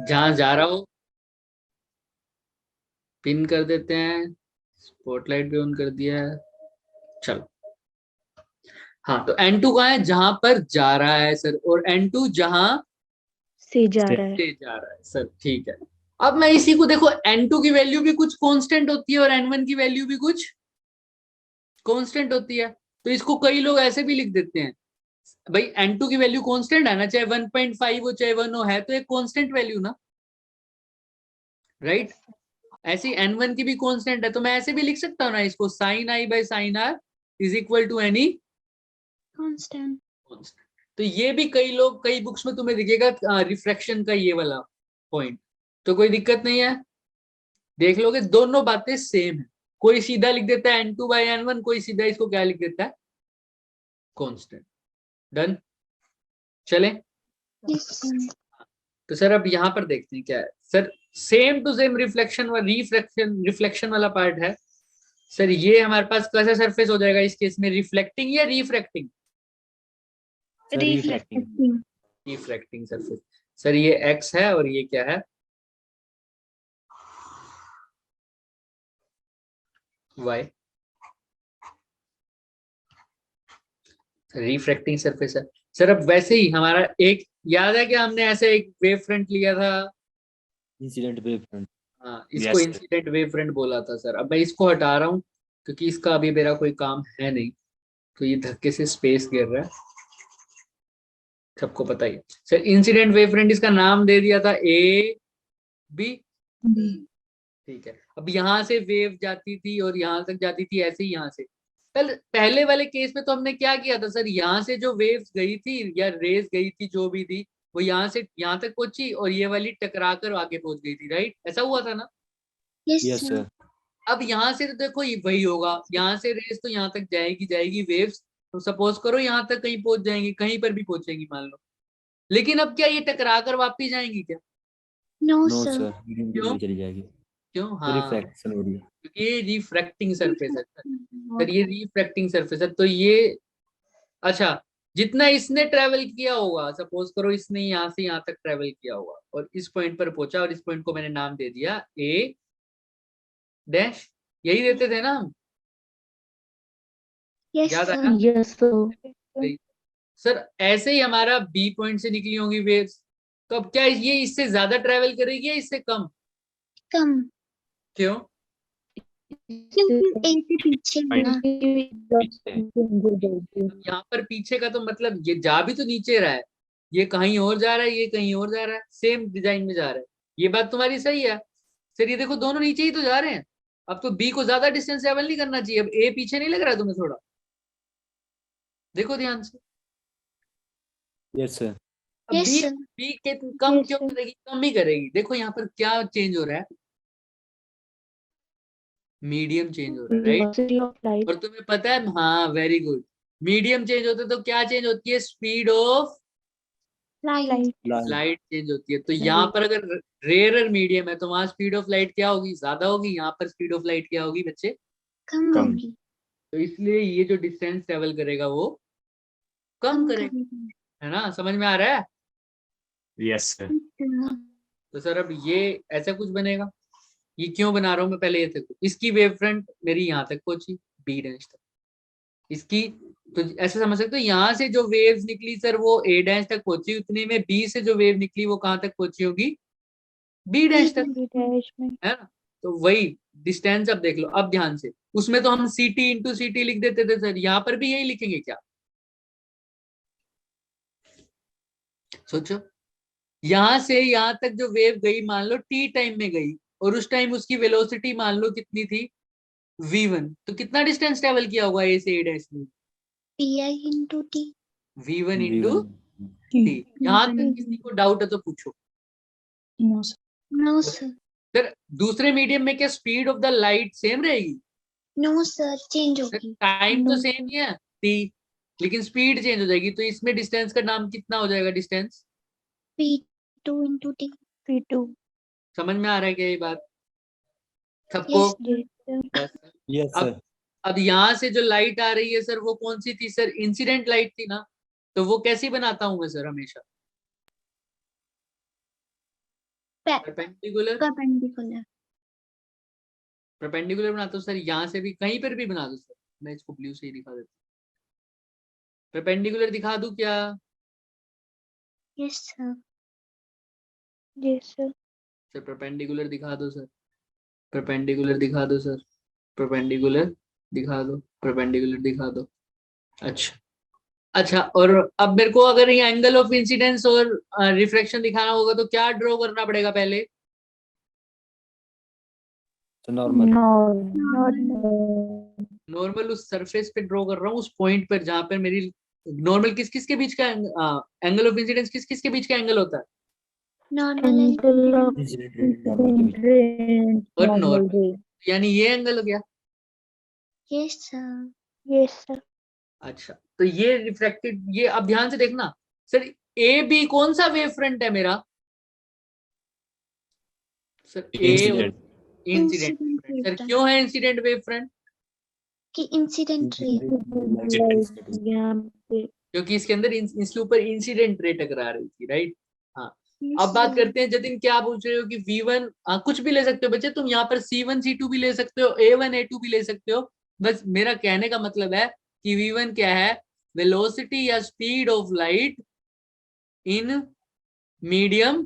जहां जा रहा हो पिन कर देते हैं, स्पॉटलाइट भी ऑन कर दिया है। चलो, हाँ तो N2 कहाँ है? जहां पर जा रहा है सर, और N2 जहां से जा रहा है। से जा रहा है सर, ठीक है। अब मैं इसी को देखो, N2 की वैल्यू भी कुछ कांस्टेंट होती है और N1 की वैल्यू भी कुछ कांस्टेंट होती है, तो इसको कई लोग ऐसे भी लिख देते हैं, भाई N2 की वैल्यू कांस्टेंट है ना, चाहे 1.5 हो चाहे 1 हो, है तो एक कांस्टेंट वैल्यू ना, राइट। ऐसी N1 की भी कांस्टेंट है, तो मैं ऐसे भी लिख सकता हूँ ना इसको, sine i by sine r is equal to any constant. तो ये भी कई लोग, कई बुक्स में तुम्हें दिखेगा रिफ्रैक्शन का ये वाला पॉइंट, तो कोई दिक्कत नहीं है, देख लोगे दोनों बातें सेम है। कोई सीधा लिख देता है N2 बाई N1, कोई सीधा इसको क्या लिख देता है, कांस्टेंट। डन, चले। तो सर अब यहाँ पर देखते हैं क्या है sir, same to same reflection व रिफ्लेक्शन वाला पार्ट है सर। ये हमारे पास कैसा सरफेस हो जाएगा इस केस में, रिफ्लेक्टिंग या refracting? Reflecting. Refracting surface. Sir ये एक्स है और ये क्या है, वाई। रिफ्रैक्टिंग सरफेस है सर। अब वैसे ही हमारा एक याद है कि हमने ऐसे एक वेव फ्रंट लिया था, इंसिडेंट वेव फ्रंट। हाँ इसको Yes, इंसिडेंट वेव फ्रंट बोला था सर। अब मैं इसको हटा रहा हूँ क्योंकि इसका अभी मेरा कोई काम है नहीं, तो ये धक्के से स्पेस गिर रहा है, सबको पता ही है सर। इंसिडेंट वेव फ्रंट, इसका नाम दे दिया था ए बी, ठीक है। अब यहाँ से वेव जाती थी और यहाँ तक जाती थी, ऐसे ही यहाँ से। कल पहले वाले केस में तो हमने क्या किया था सर, यहाँ से जो वेव्स गई थी या रेस गई थी जो भी थी, वो यहाँ से यहाँ तक पहुंची और ये वाली टकरा कर आगे पहुंच गई थी, राइट, ऐसा हुआ था ना। yes sir. अब यहाँ से तो देखो ये वही होगा, यहाँ से रेस तो यहाँ तक जाएगी जाएगी वेव्स, तो सपोज करो यहाँ तक कहीं पहुंच जाएंगी, कहीं पर भी पहुंचेंगी मान लो, लेकिन अब क्या ये टकरा कर वापिस जाएंगी क्या? No No sir. sir. क्यों? में चली जाएगी। क्यों? हाँ, रिफ्रैक्शन हो रही है। क्योंकि ये रिफ्रैक्टिंग सरफेस है सर, ये रिफ्रैक्टिंग सरफेस है, तो ये अच्छा, जितना इसने ट्रेवल किया होगा, सपोज करो इसने यहाँ से यहाँ तक ट्रेवल किया होगा और इस पॉइंट पर पहुंचा, और इस पॉइंट को मैंने नाम दे दिया ए डैश, यही देते थे ना हम, यस याद सर। आया? Yes sir. सर ऐसे ही हमारा बी पॉइंट से निकली होंगी वेव्स, तो अब क्या ये इससे ज्यादा ट्रेवल करेगी या इससे कम? कम। क्यों? क्योंकि ए से पीछे ना। अब यहाँ पर पीछे का तो मतलब ये जा भी तो नीचे रहा है, ये कहीं और जा रहा है, ये कहीं और जा रहा है, सेम डिजाइन में जा रहा है, ये बात तुम्हारी सही है सर। ये देखो दोनों नीचे ही तो जा रहे हैं, अब तो बी को ज्यादा डिस्टेंस ट्रेवल नहीं करना चाहिए, अब ए पीछे नहीं लग रहा है तुम्हें थोड़ा? देखो ध्यान से, Yes sir. अब यस बी सर। बी के कम क्यों करेगी, कम ही करेगी। देखो यहाँ पर क्या चेंज हो रहा है, मीडियम चेंज हो रहा है, राइट। Velocity of light. और तुम्हें पता है, हाँ वेरी गुड, मीडियम चेंज होता है तो क्या चेंज होती है, speed of light. Line. Light change होती है। तो यहाँ पर अगर रेयर मीडियम है तो वहां स्पीड ऑफ लाइट क्या होगी, ज्यादा होगी, यहाँ पर स्पीड ऑफ लाइट क्या होगी बच्चे, कम कम। होगी। तो इसलिए ये जो डिस्टेंस ट्रेवल करेगा वो कम कम करेगा, करेगी। है ना, समझ में आ रहा है? Yes sir. तो सर अब ये ऐसा कुछ बनेगा, ये क्यों बना रहा हूं मैं, पहले ये देखो, इसकी वेव फ्रंट मेरी यहाँ तक पहुंची बी डैश तक, इसकी, तो ऐसे समझ सकते हो यहाँ से जो वेव्स निकली सर वो ए डैश तक पहुंची, उतने में बी से जो वेव निकली वो कहाँ तक पहुंची होगी, बी डैश तक, डैश में। है ना। तो वही डिस्टेंस, अब देख लो, अब ध्यान से, उसमें तो हम C T into C T लिख देते थे सर, यहाँ पर भी यही लिखेंगे क्या, सोचो। यहाँ से यहाँ तक जो वेव गई मान लो टी टाइम में गई, और उस टाइम उसकी वेलोसिटी मान लो कितनी थी, v1, तो कितना डिस्टेंस ट्रेवल किया होगा ए से ए डैश में, P I into T. v1 into V1. T. यहाँ तक किसी को डाउट है तो पूछो। No sir. सर दूसरे मीडियम में क्या speed of the light same रहेगी? नो सर, चेंज होगी। टाइम तो सेम ही है टी, लेकिन स्पीड चेंज हो जाएगी, तो इसमें डिस्टेंस का नाम कितना हो जाएगा, distance P two into T. P2। समझ में आ रहा है क्या ये बात सबको? यस बस। Yes अब sir. अब यहाँ से जो लाइट आ रही है सर वो कौन सी थी सर, इंसिडेंट लाइट थी ना, तो वो कैसी बनाता हूं मैं सर हमेशा, परपेंडिकुलर perpendicular. परपेंडिकुलर बनाता हूँ सर, यहाँ से भी कहीं पर भी बना दो सर, मैं इसको ब्लू से ही दिखा देता हूँ। परपेंडिकुलर दिखा दूं क्या? Yes, sir. Yes, sir. Sir perpendicular दिखा दो सर, परपेंडिकुलर दिखा दो सर, परपेंडिकुलर दिखा दो, परपेंडिकुलर दिखा दो। अच्छा अच्छा, और अब मेरे को अगर ये एंगल ऑफ इंसिडेंस और रिफ्रैक्शन दिखाना होगा तो क्या ड्रॉ करना पड़ेगा पहले? So normal. Normal. नॉर्मल उस सरफेस पे ड्रॉ कर रहा हूँ, उस पॉइंट पर जहां पर मेरी नॉर्मल किस किस के बीच का एंगल ऑफ इंसिडेंस किस किस के बीच का एंगल होता है? Normal and Angle of Incident ray, normal के बीच। incident. और Normal normal। ray. यानी ये एंगल हो गया। yes, sir. Yes, sir. अच्छा, तो ये रिफ्रैक्टेड, ये अब ध्यान से देखना सर, ए बी कौन सा वेव फ्रंट है मेरा? सर ए Incident. Incident Incident wave front. Sir wave क्यों है इंसिडेंट वेव फ्रंट? कि incident ray. Incident. यहाँ पे क्योंकि इसके अंदर इसके ऊपर इंसिडेंट रे टकरा रही थी, राइट? हाँ। Yes, अब बात sir. करते हैं जतिन, क्या पूछ रहे हो कि V1 कुछ भी ले सकते हो बच्चे तुम, यहाँ पर C1 C2 भी ले सकते हो, A1 A2 भी ले सकते हो। बस मेरा कहने का मतलब है कि V1 क्या है? वेलोसिटी या speed of light in medium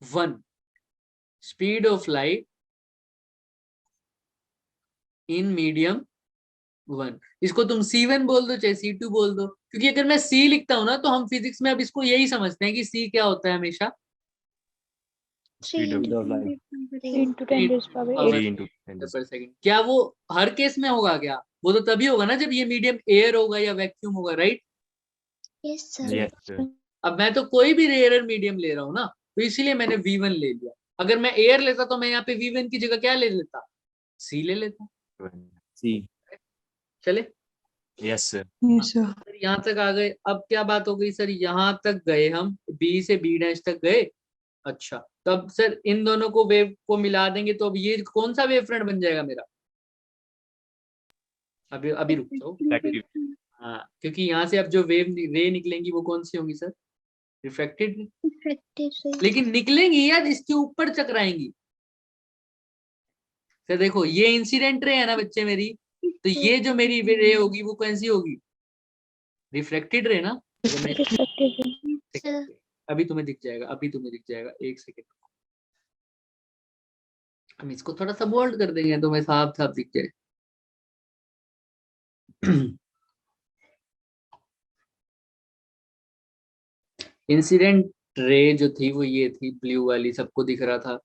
1, speed of light in medium 1। इसको तुम C1 बोल दो चाहे C2 बोल दो, क्योंकि अगर मैं C लिखता हूं ना तो हम फिजिक्स में अब इसको यही समझते हैं कि C क्या होता है हमेशा? 3 Speed of into light. 10 into 10 raised to power Power 3 into 10. पर सेकंड। क्या वो हर केस में होगा क्या? वो तो तभी होगा ना जब ये मीडियम एयर होगा या वैक्यूम होगा, right? Yes, sir. Yes, sir. अब मैं तो कोई भी रेयर मीडियम ले रहा हूँ ना, तो इसीलिए मैंने V1 ले लिया। अगर मैं एयर लेता तो मैं यहाँ पे V1 की जगह क्या ले लेता? C ले लेता। C. चले? Yes, sir. Yes, sir. Sir यहाँ तक आ गए। अब क्या बात हो गई सर, यहाँ तक गए हम, B से B डैश तक गए। अच्छा, तो अब सर इन दोनों को वेव को मिला देंगे तो अब ये कौन सा वेव फ्रंट बन जाएगा मेरा? अभी अभी रुक जाओ। Refractive. हाँ, क्योंकि यहाँ से अब जो वेव रे निकलेंगी वो कौन सी होंगी सर? रिफ्रैक्टेड। Refracted ray. लेकिन निकलेंगी यार इसके ऊपर चकराएंगी। सर देखो ये इंसिडेंट रे है ना बच्चे मेरी, तो ये जो मेरी रे होगी वो कौन सी होगी? रिफ्रैक्टेड रे ना। तो मैं refractive ray. Sir. अभी तुम्हें दिख जाएगा, अभी तुम्हें दिख जाएगा, एक सेकेंड। हम इसको थोड़ा सा बोल्ड कर देंगे तो मैं साफ साफ दिख जाए। इंसिडेंट रे जो थी वो ये थी, ब्लू वाली, सबको दिख रहा था।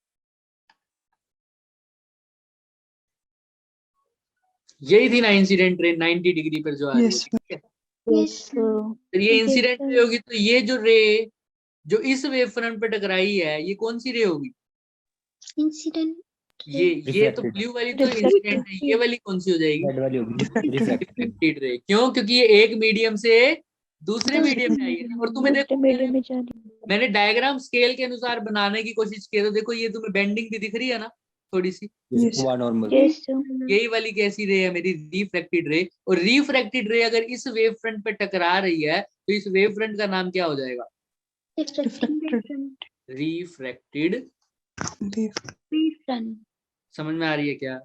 यही थी ना इंसिडेंट रे 90 डिग्री पर जो आ रही Yes, थी, ठीक है? Yes, sir. तो ये Yes, इंसिडेंट sir. रे होगी, तो ये जो रे जो इस वेव फ्रंट पे टकराई है ये कौन सी रे होगी? Incident ये ray. तो Refracted. ब्लू वाली तो Refracted. इंसिडेंट है, ये वाली कौन सी हो जाएगी? Red वाली होगी refractive. Reflected ray. क्यों? क्योंकि ये एक मीडियम से दूसरे मीडियम में आई है ना। और तुम्हें देखो दूसरे medium में जाने मैंने डायग्राम स्केल के अनुसार बनाने की कोशिश की है, तो देखो ये तुम्हें बेंडिंग भी दिख रही है ना थोड़ी सी। Yes, one normal. Yes, sir. यही वाली कैसी रे है मेरी? रिफ्रैक्टेड रे। और रिफ्रैक्टेड रे अगर इस वेव फ्रंट पे टकरा रही है तो इस वेव फ्रंट का नाम क्या हो जाएगा? refracted refracted. wave front. समझ में आ रही है क्या?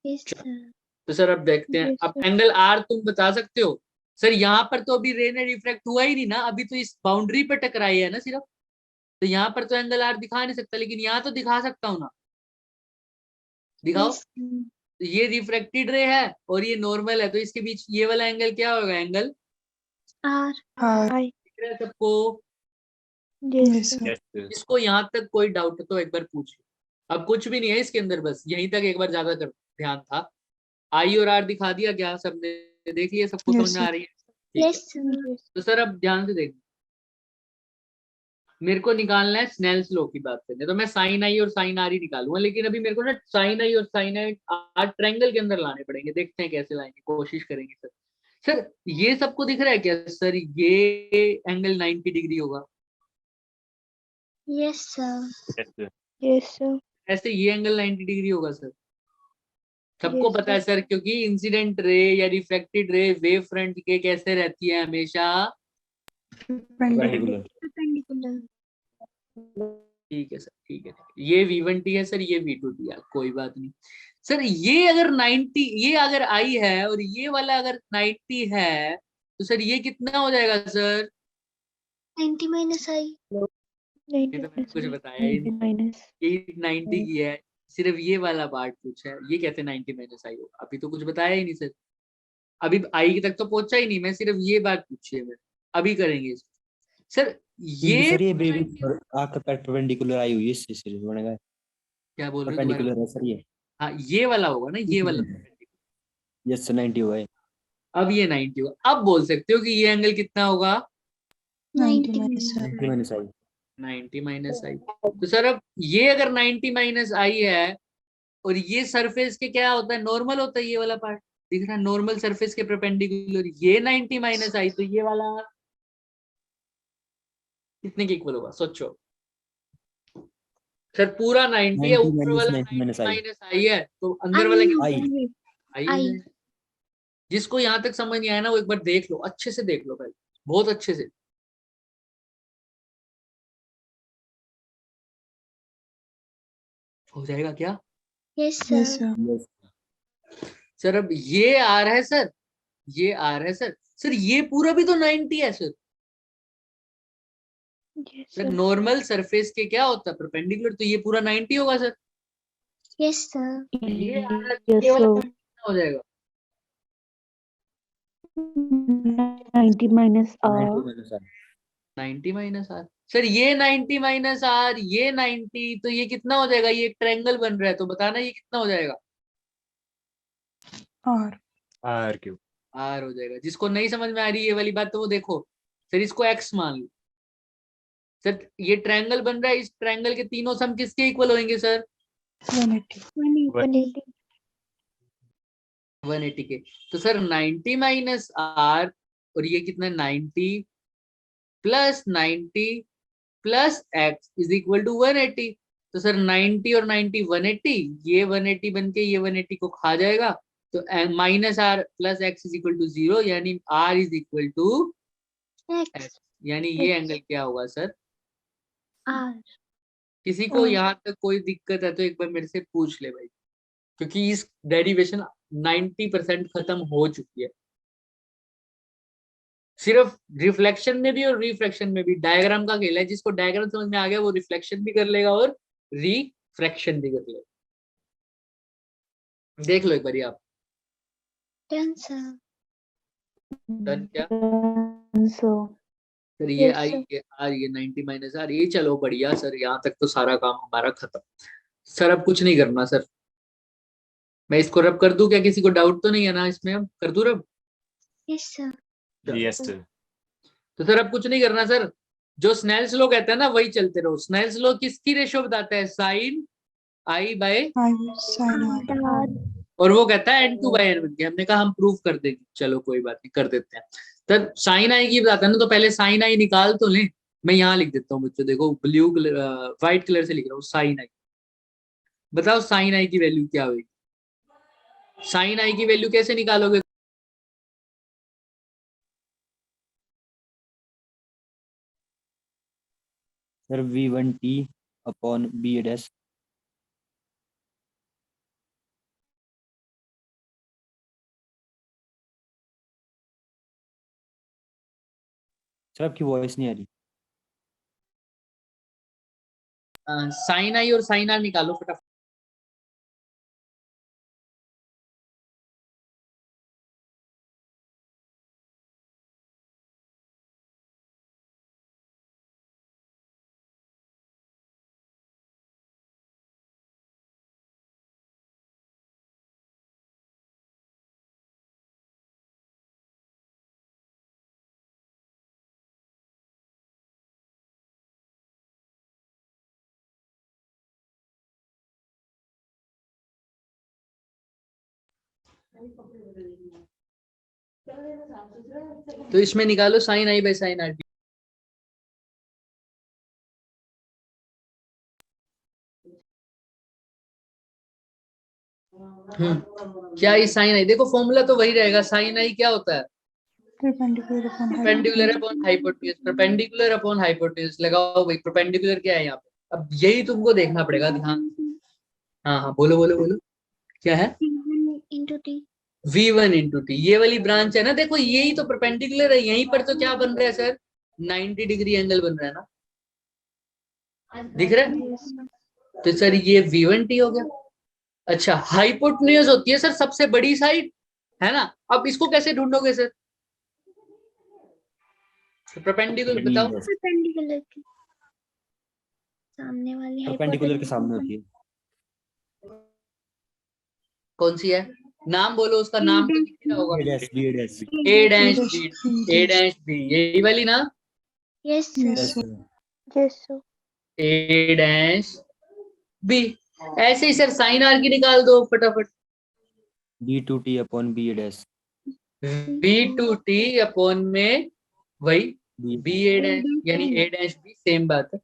Yes, sir. तो सर अब देखते हैं। Yes, अब sir. एंगल आर तुम बता सकते हो? सर यहाँ पर तो अभी रे ने रिफ्रैक्ट हुआ ही नहीं ना, अभी तो इस बाउंड्री पर टकराई है ना सिर्फ, तो यहाँ पर तो एंगल आर दिखा नहीं सकता, लेकिन यहाँ तो दिखा सकता हूँ ना। दिखाओ। Yes, sir. तो ये रिफ्रैक्टेड रे है और ये नॉर्मल है, तो इसके बीच ये वाला एंगल क्या होगा? Angle R. I. दिख रहा है सबको? Yes, Yes, sir. sir. Yes, sir. इसको यहाँ तक कोई डाउट है तो एक बार पूछ लो। अब कुछ भी नहीं है इसके अंदर, बस यहीं तक एक बार ज्यादा ध्यान था। आई और आर दिखा दिया क्या? सबने देख लिया? सबको Yes, समझ में आ sir. रही है? ठीक है। Yes, sir. तो सर अब ध्यान से देखो, मेरे को निकालना है स्नेल्स लॉ की बात करने, तो मैं साइन आई और साइन आर ही निकालूंगा, लेकिन अभी मेरे को ना साइन आई और साइन आई आर ट्रायंगल के अंदर लाने पड़ेंगे। देखते हैं कैसे लाएंगे, कोशिश करेंगे। सर सर ये सबको दिख रहा है क्या सर? ये एंगल 90 डिग्री होगा, Yes, sir. Yes, sir. Yes, sir. ऐसे ये एंगल 90 डिग्री होगा सर। सबको Yes, पता है sir. सर, क्योंकि इंसिडेंट रे या रिफ्लेक्टेड रे वेव फ्रंट के कैसे रहती है? हमेशा Perpendicular. Perpendicular. ठीक है सर, ठीक है। ये V1T है सर, ये V2T है, कोई बात नहीं सर। ये अगर 90, ये अगर I है और ये वाला अगर 90 है तो सर ये कितना हो जाएगा सर? 90 minus I. ये तो मैंने कुछ बताया ही नहीं। ये 90 की है, सिर्फ ये वाला पार्ट पूछा है, ये कैसे 90 माइनस I होगा? अभी तो कुछ बताया ही नहीं सर, अभी I तक तो पहुंचा ही नहीं, मैं सिर्फ ये बात पूछी है मैंने। अभी करेंगे इसको सर। क्योंकि ये सर ये बेबी आपका परपेंडिकुलर आई हुई है, इससे सीरीज बनेगा। क्या बोल रहे हो दोबारा? परपेंडिकुलर है सर ये। हाँ ये वाला होगा ना, ये वाला। यस सर, 90 हुआ है। अब ये 90 होगा। अब बोल सकते हो कि ये एंगल कितना होगा? 90 90 माइनस आई। 90 minus I। तो सर अब ये अगर 90 माइनस I है और ये सरफेस के क्या होता है, नॉर्मल होता है, ये वाला पार्ट दिख रहा है नॉर्मल सरफेस के परपेंडिकुलर, ये 90 माइनस I, तो ये वाला कितने के इक्वल होगा सोचो सर? पूरा 90 है, 90 ऊपर माइनस वाला 90 माइनस 90 आई। माइनस I है, तो अंदर वाला क्या? आई। I हो जाएगा। जिसको यहाँ तक समझ नहीं आया ना वो एक बार देख लो, अच्छे से देख लो पहले, बहुत अच्छे से। हो जाएगा क्या Yes, sir. Yes sir? अब ये R है सर, ये R है सर। सर ये पूरा भी तो 90 है सर। सर नॉर्मल सरफेस के क्या होता है, परपेंडिकुलर, तो ये पूरा 90 होगा सर। Yes, sir. ये R ये वाला part कितना हो जाएगा? 90 माइनस 90 माइनस आई। 90 माइनस R। सर ये 90 माइनस R, ये 90, तो ये कितना हो जाएगा? ये एक ट्रायंगल बन रहा है, तो बताना ये कितना हो जाएगा? Are cube. R हो जाएगा। जिसको नहीं समझ में आ रही ये वाली बात तो वो देखो सर, इसको X मान लो सर। ये ट्रायंगल बन रहा है, इस ट्रायंगल के तीनों सम किसके इक्वल होंगे सर? 180. 180 के। तो सर 90 माइनस R और ये कितना, 90 plus 90 plus X is equal to 180। तो सर 90 और 90 180, ये 180 बन के ये 180 को खा जाएगा, तो minus R plus X is equal to 0, यानी R is equal to X. X, यानी ये एंगल क्या होगा सर? R. किसी को यहाँ तक कोई दिक्कत है तो एक बार मेरे से पूछ ले भाई, क्योंकि इस डेरिवेशन 90% खत्म हो चुकी है। सिर्फ रिफ्लेक्शन में भी और रिफ्रैक्शन में भी डायग्राम का खेल है। जिसको डायग्राम समझ में आ गया वो रिफ्लेक्शन भी कर लेगा और रिफ्रैक्शन भी कर लेगा। देख लो एक बार आप। Done, sir. डन क्या so सर? ये Yes, आई, sir. ये आर, ये 90 माइनस आर, ये चलो बढ़िया सर, यहाँ तक तो सारा काम हमारा खत्म। सर अब कुछ नहीं करना सर, मैं इसको रब कर दूं क्या? किसी को डाउट तो नहीं है ना इसमें? अब कर दूं रब? Yes, sir. Yes sir. तो सर अब कुछ नहीं करना सर, जो स्नेल्स लॉ कहता है ना वही चलते रहो। स्नेल्स लॉ किसकी रेशो बताता है? साइन आई बाय, और वो कहता है N2 बाय N1 की। हमने कहा हम प्रूफ कर देंगे, चलो कोई बात नहीं, कर देते हैं। तब साइन आई की बताता है ना, तो पहले साइन आई निकाल तो ले। मैं यहाँ लिख देता हूँ बच्चों, देखो ब्लू कलर व्हाइट कलर से लिख रहा हूँ, साइन आई। बताओ साइन आई की वैल्यू क्या होगी? साइन आई की वैल्यू कैसे निकालोगे? Sir V1T upon B dash. Sir आपकी वॉइस नहीं आ रही। साइन आई और साइन आर निकालो फटाफट। तो इसमें निकालो sine i by sine r. क्या ये साइन आई? देखो फॉर्मूला तो वही रहेगा। साइन आई क्या होता है? Perpendicular upon hypotenuse, perpendicular upon hypotenuse लगाओ भाई। परपेंडिकुलर क्या है यहाँ पे? अब यही तुमको देखना पड़ेगा ध्यान। हाँ हाँ बोलो बोलो बोलो, क्या है? into t. V1 into T, ये वाली ब्रांच है ना, देखो यही तो परपेंडिकुलर है। यहीं पर तो क्या बन रहा है सर? 90 डिग्री एंगल बन रहा है ना, दिख रहा है? Yes, sir. तो सर ये V1T हो गया। अच्छा, हाइपोटेन्यूज होती है सर सबसे बड़ी साइड, है ना? अब इसको कैसे ढूंढोगे सर? परपेंडिकुलर बताओ। Perpendicular के सामने वाली परपेंडिकुलर के सामने होती है। कौन सी है? नाम बोलो उसका, नाम तो दिख रहा होगा। A dash B, A dash B. A dash B, A dash B, यही वाली ना? Yes, sir. Yes, sir. Yes, sir. A dash B. ऐसे ही सर साइन आर की निकाल दो फटाफट। B2T upon B A dash. V2T upon में वही B. बी ए डैश, यानी ए डैश बी, सेम बात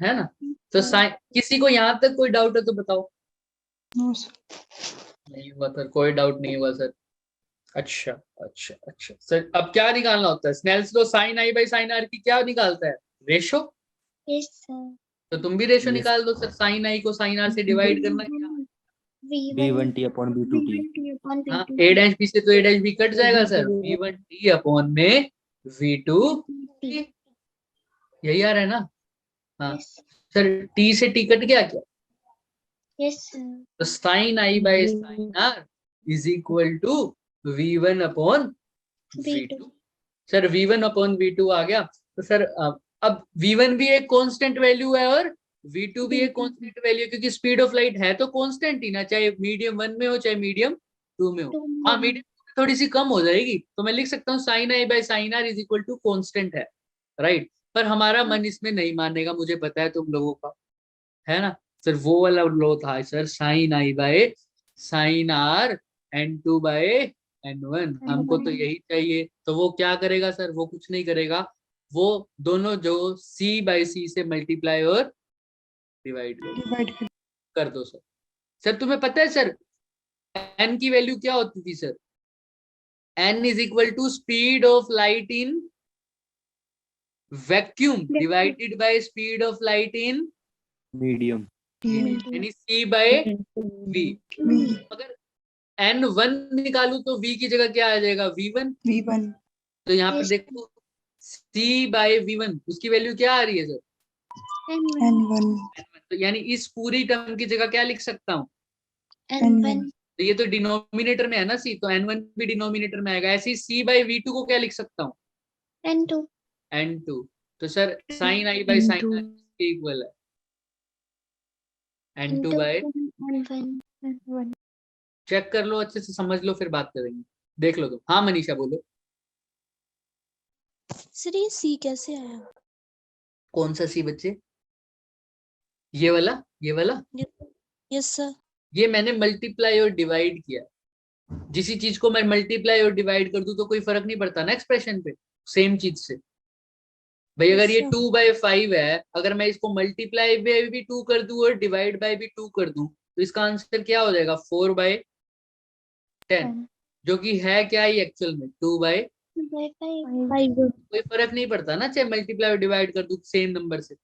है ना? तो साइन, किसी को यहाँ तक कोई डाउट है तो बताओ। नहीं हुआ सर, कोई डाउट नहीं हुआ सर। अच्छा अच्छा अच्छा सर, अब क्या निकालना होता है? Snell's law sine i by sine r की क्या निकालता है? रेशो। Yes, sir. तो तुम भी रेशो Yes. निकाल दो सर, साइन आई को साइन आर से डिवाइड करना क्या? B1T upon B2T. हाँ, ए डैश बी से तो ए डैश बी कट जाएगा सर, V1T अपॉन में V2T, यही आ रहा है ना? हाँ Yes, सर, T से T कट गया क्या? yes, sir. तो sine i by sine r is equal to V1 upon V2। Sir V1 upon V2 आ गया। तो सर अब V1 भी एक कांस्टेंट वैल्यू है और V2 भी एक कांस्टेंट वैल्यू है, क्योंकि स्पीड ऑफ लाइट है तो कांस्टेंट ही ना, चाहे मीडियम 1 में हो चाहे मीडियम 2 में हो। हाँ, मीडियम थोड़ी सी कम हो जाएगी, तो मैं लिख सकता हूँ sine i by sine r is equal to constant है, राइट? पर हमारा मन इसमें नहीं मानेगा, मुझे पता है तुम लोगों का, है ना? सर वो वाला लो था sir, sine i by sine r N2 by N1, हमको तो यही चाहिए। तो वो क्या करेगा सर? वो कुछ नहीं करेगा, वो दोनों जो C बाय C से मल्टीप्लाई और डिवाइड कर दो सर। सर तुम्हें पता है सर N की वैल्यू क्या होती थी sir? N is equal to speed of light in vacuum divided by speed of light in Medium. यानी C बाय V। अगर N1 निकालू तो V की जगह क्या आ जाएगा? V1। तो यहाँ पर देखो C बाय V1, उसकी वैल्यू क्या आ रही है सर? N1. तो यानी इस पूरी टर्म की जगह क्या लिख सकता हूँ? N1. तो ये तो डिनोमिनेटर में है ना C, तो N1 भी डिनोमिनेटर में आएगा। ऐसे ही C बाय V2 को क्या लिख सकता हूँ? N2. N2। तो sir sine i by sine r equal है N2 बाय। N1. चेक कर लो अच्छे से, समझ लो, फिर बात करेंगे। देख लो तुम। हाँ मनीषा बोलो। सर ये सी कैसे आया? कौन सा C बच्चे? ये वाला, ये वाला? Yes sir. ये मैंने मल्टीप्लाई और डिवाइड किया। जिसी चीज को मैं मल्टीप्लाई और डिवाइड कर दूं तो कोई फर्क नहीं पड़ता ना एक्सप्रेशन पे, सेम चीज से। भाई अगर ये 2 बाय 5 है, अगर मैं इसको मल्टीप्लाई बाय भी 2 कर दूं और डिवाइड बाय भी 2 कर दूं तो इसका आंसर क्या हो जाएगा? 4 बाय 10, जो कि है क्या ही एक्चुअल में 2 बाय। कोई फर्क नहीं पड़ता ना, चाहे मल्टीप्लाई और डिवाइड कर दूं सेम नंबर से,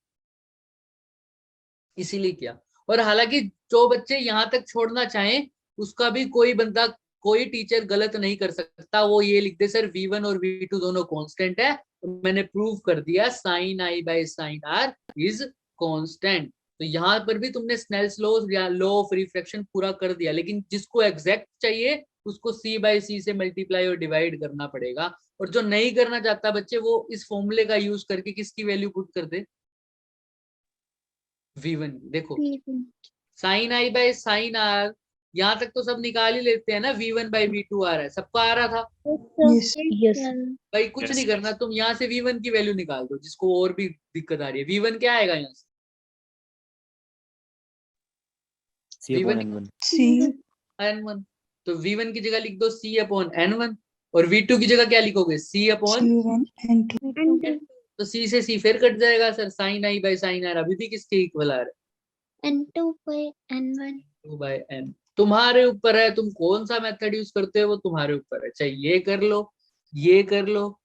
इसीलिए किया। और हालांकि जो बच्चे यहाँ तक छोड़ना चाहें उसका भी कोई बंदा, कोई टीचर गलत नहीं कर सकता। वो ये लिख दे सर V1 और V2 दोनों कांस्टेंट है, तो मैंने प्रूव कर दिया sine i by sine r is constant. तो यहाँ पर भी तुमने स्नेल्स लॉ या लॉ ऑफ रिफ्रैक्शन पूरा कर दिया, लेकिन जिसको एग्जैक्ट चाहिए उसको C बाय C से मल्टीप्लाई और डिवाइड करना पड़ेगा। और जो नहीं करना चाहता बच्चे, वो इस फॉर्मूले का यूज करके किसकी वैल्यू पुट कर दे? V1। देखो sine i by sine r, यहाँ तक तो सब निकाल ही लेते हैं ना। V1 बाय V2 आ रहा है, सबको आ रहा था Yes. भाई। कुछ नहीं करना, तुम यहाँ से V1 की वैल्यू निकाल दो, जिसको और भी दिक्कत आ रही है। V1 क्या आएगा यहाँ से? C upon V1 N1. N1। तो V1 की जगह लिख दो C अपॉन N1, और V2 की जगह क्या लिखोगे? C upon N2। तो C से C फिर कट जाएगा sir, sine i by sine r अभी भी किसके इक्वल आ रहा है? N2 by N1. 2 bye N। तुम्हारे ऊपर है, तुम कौन सा मेथड यूज करते हो वो तुम्हारे ऊपर है। चाहे ये कर लो, ये कर लो,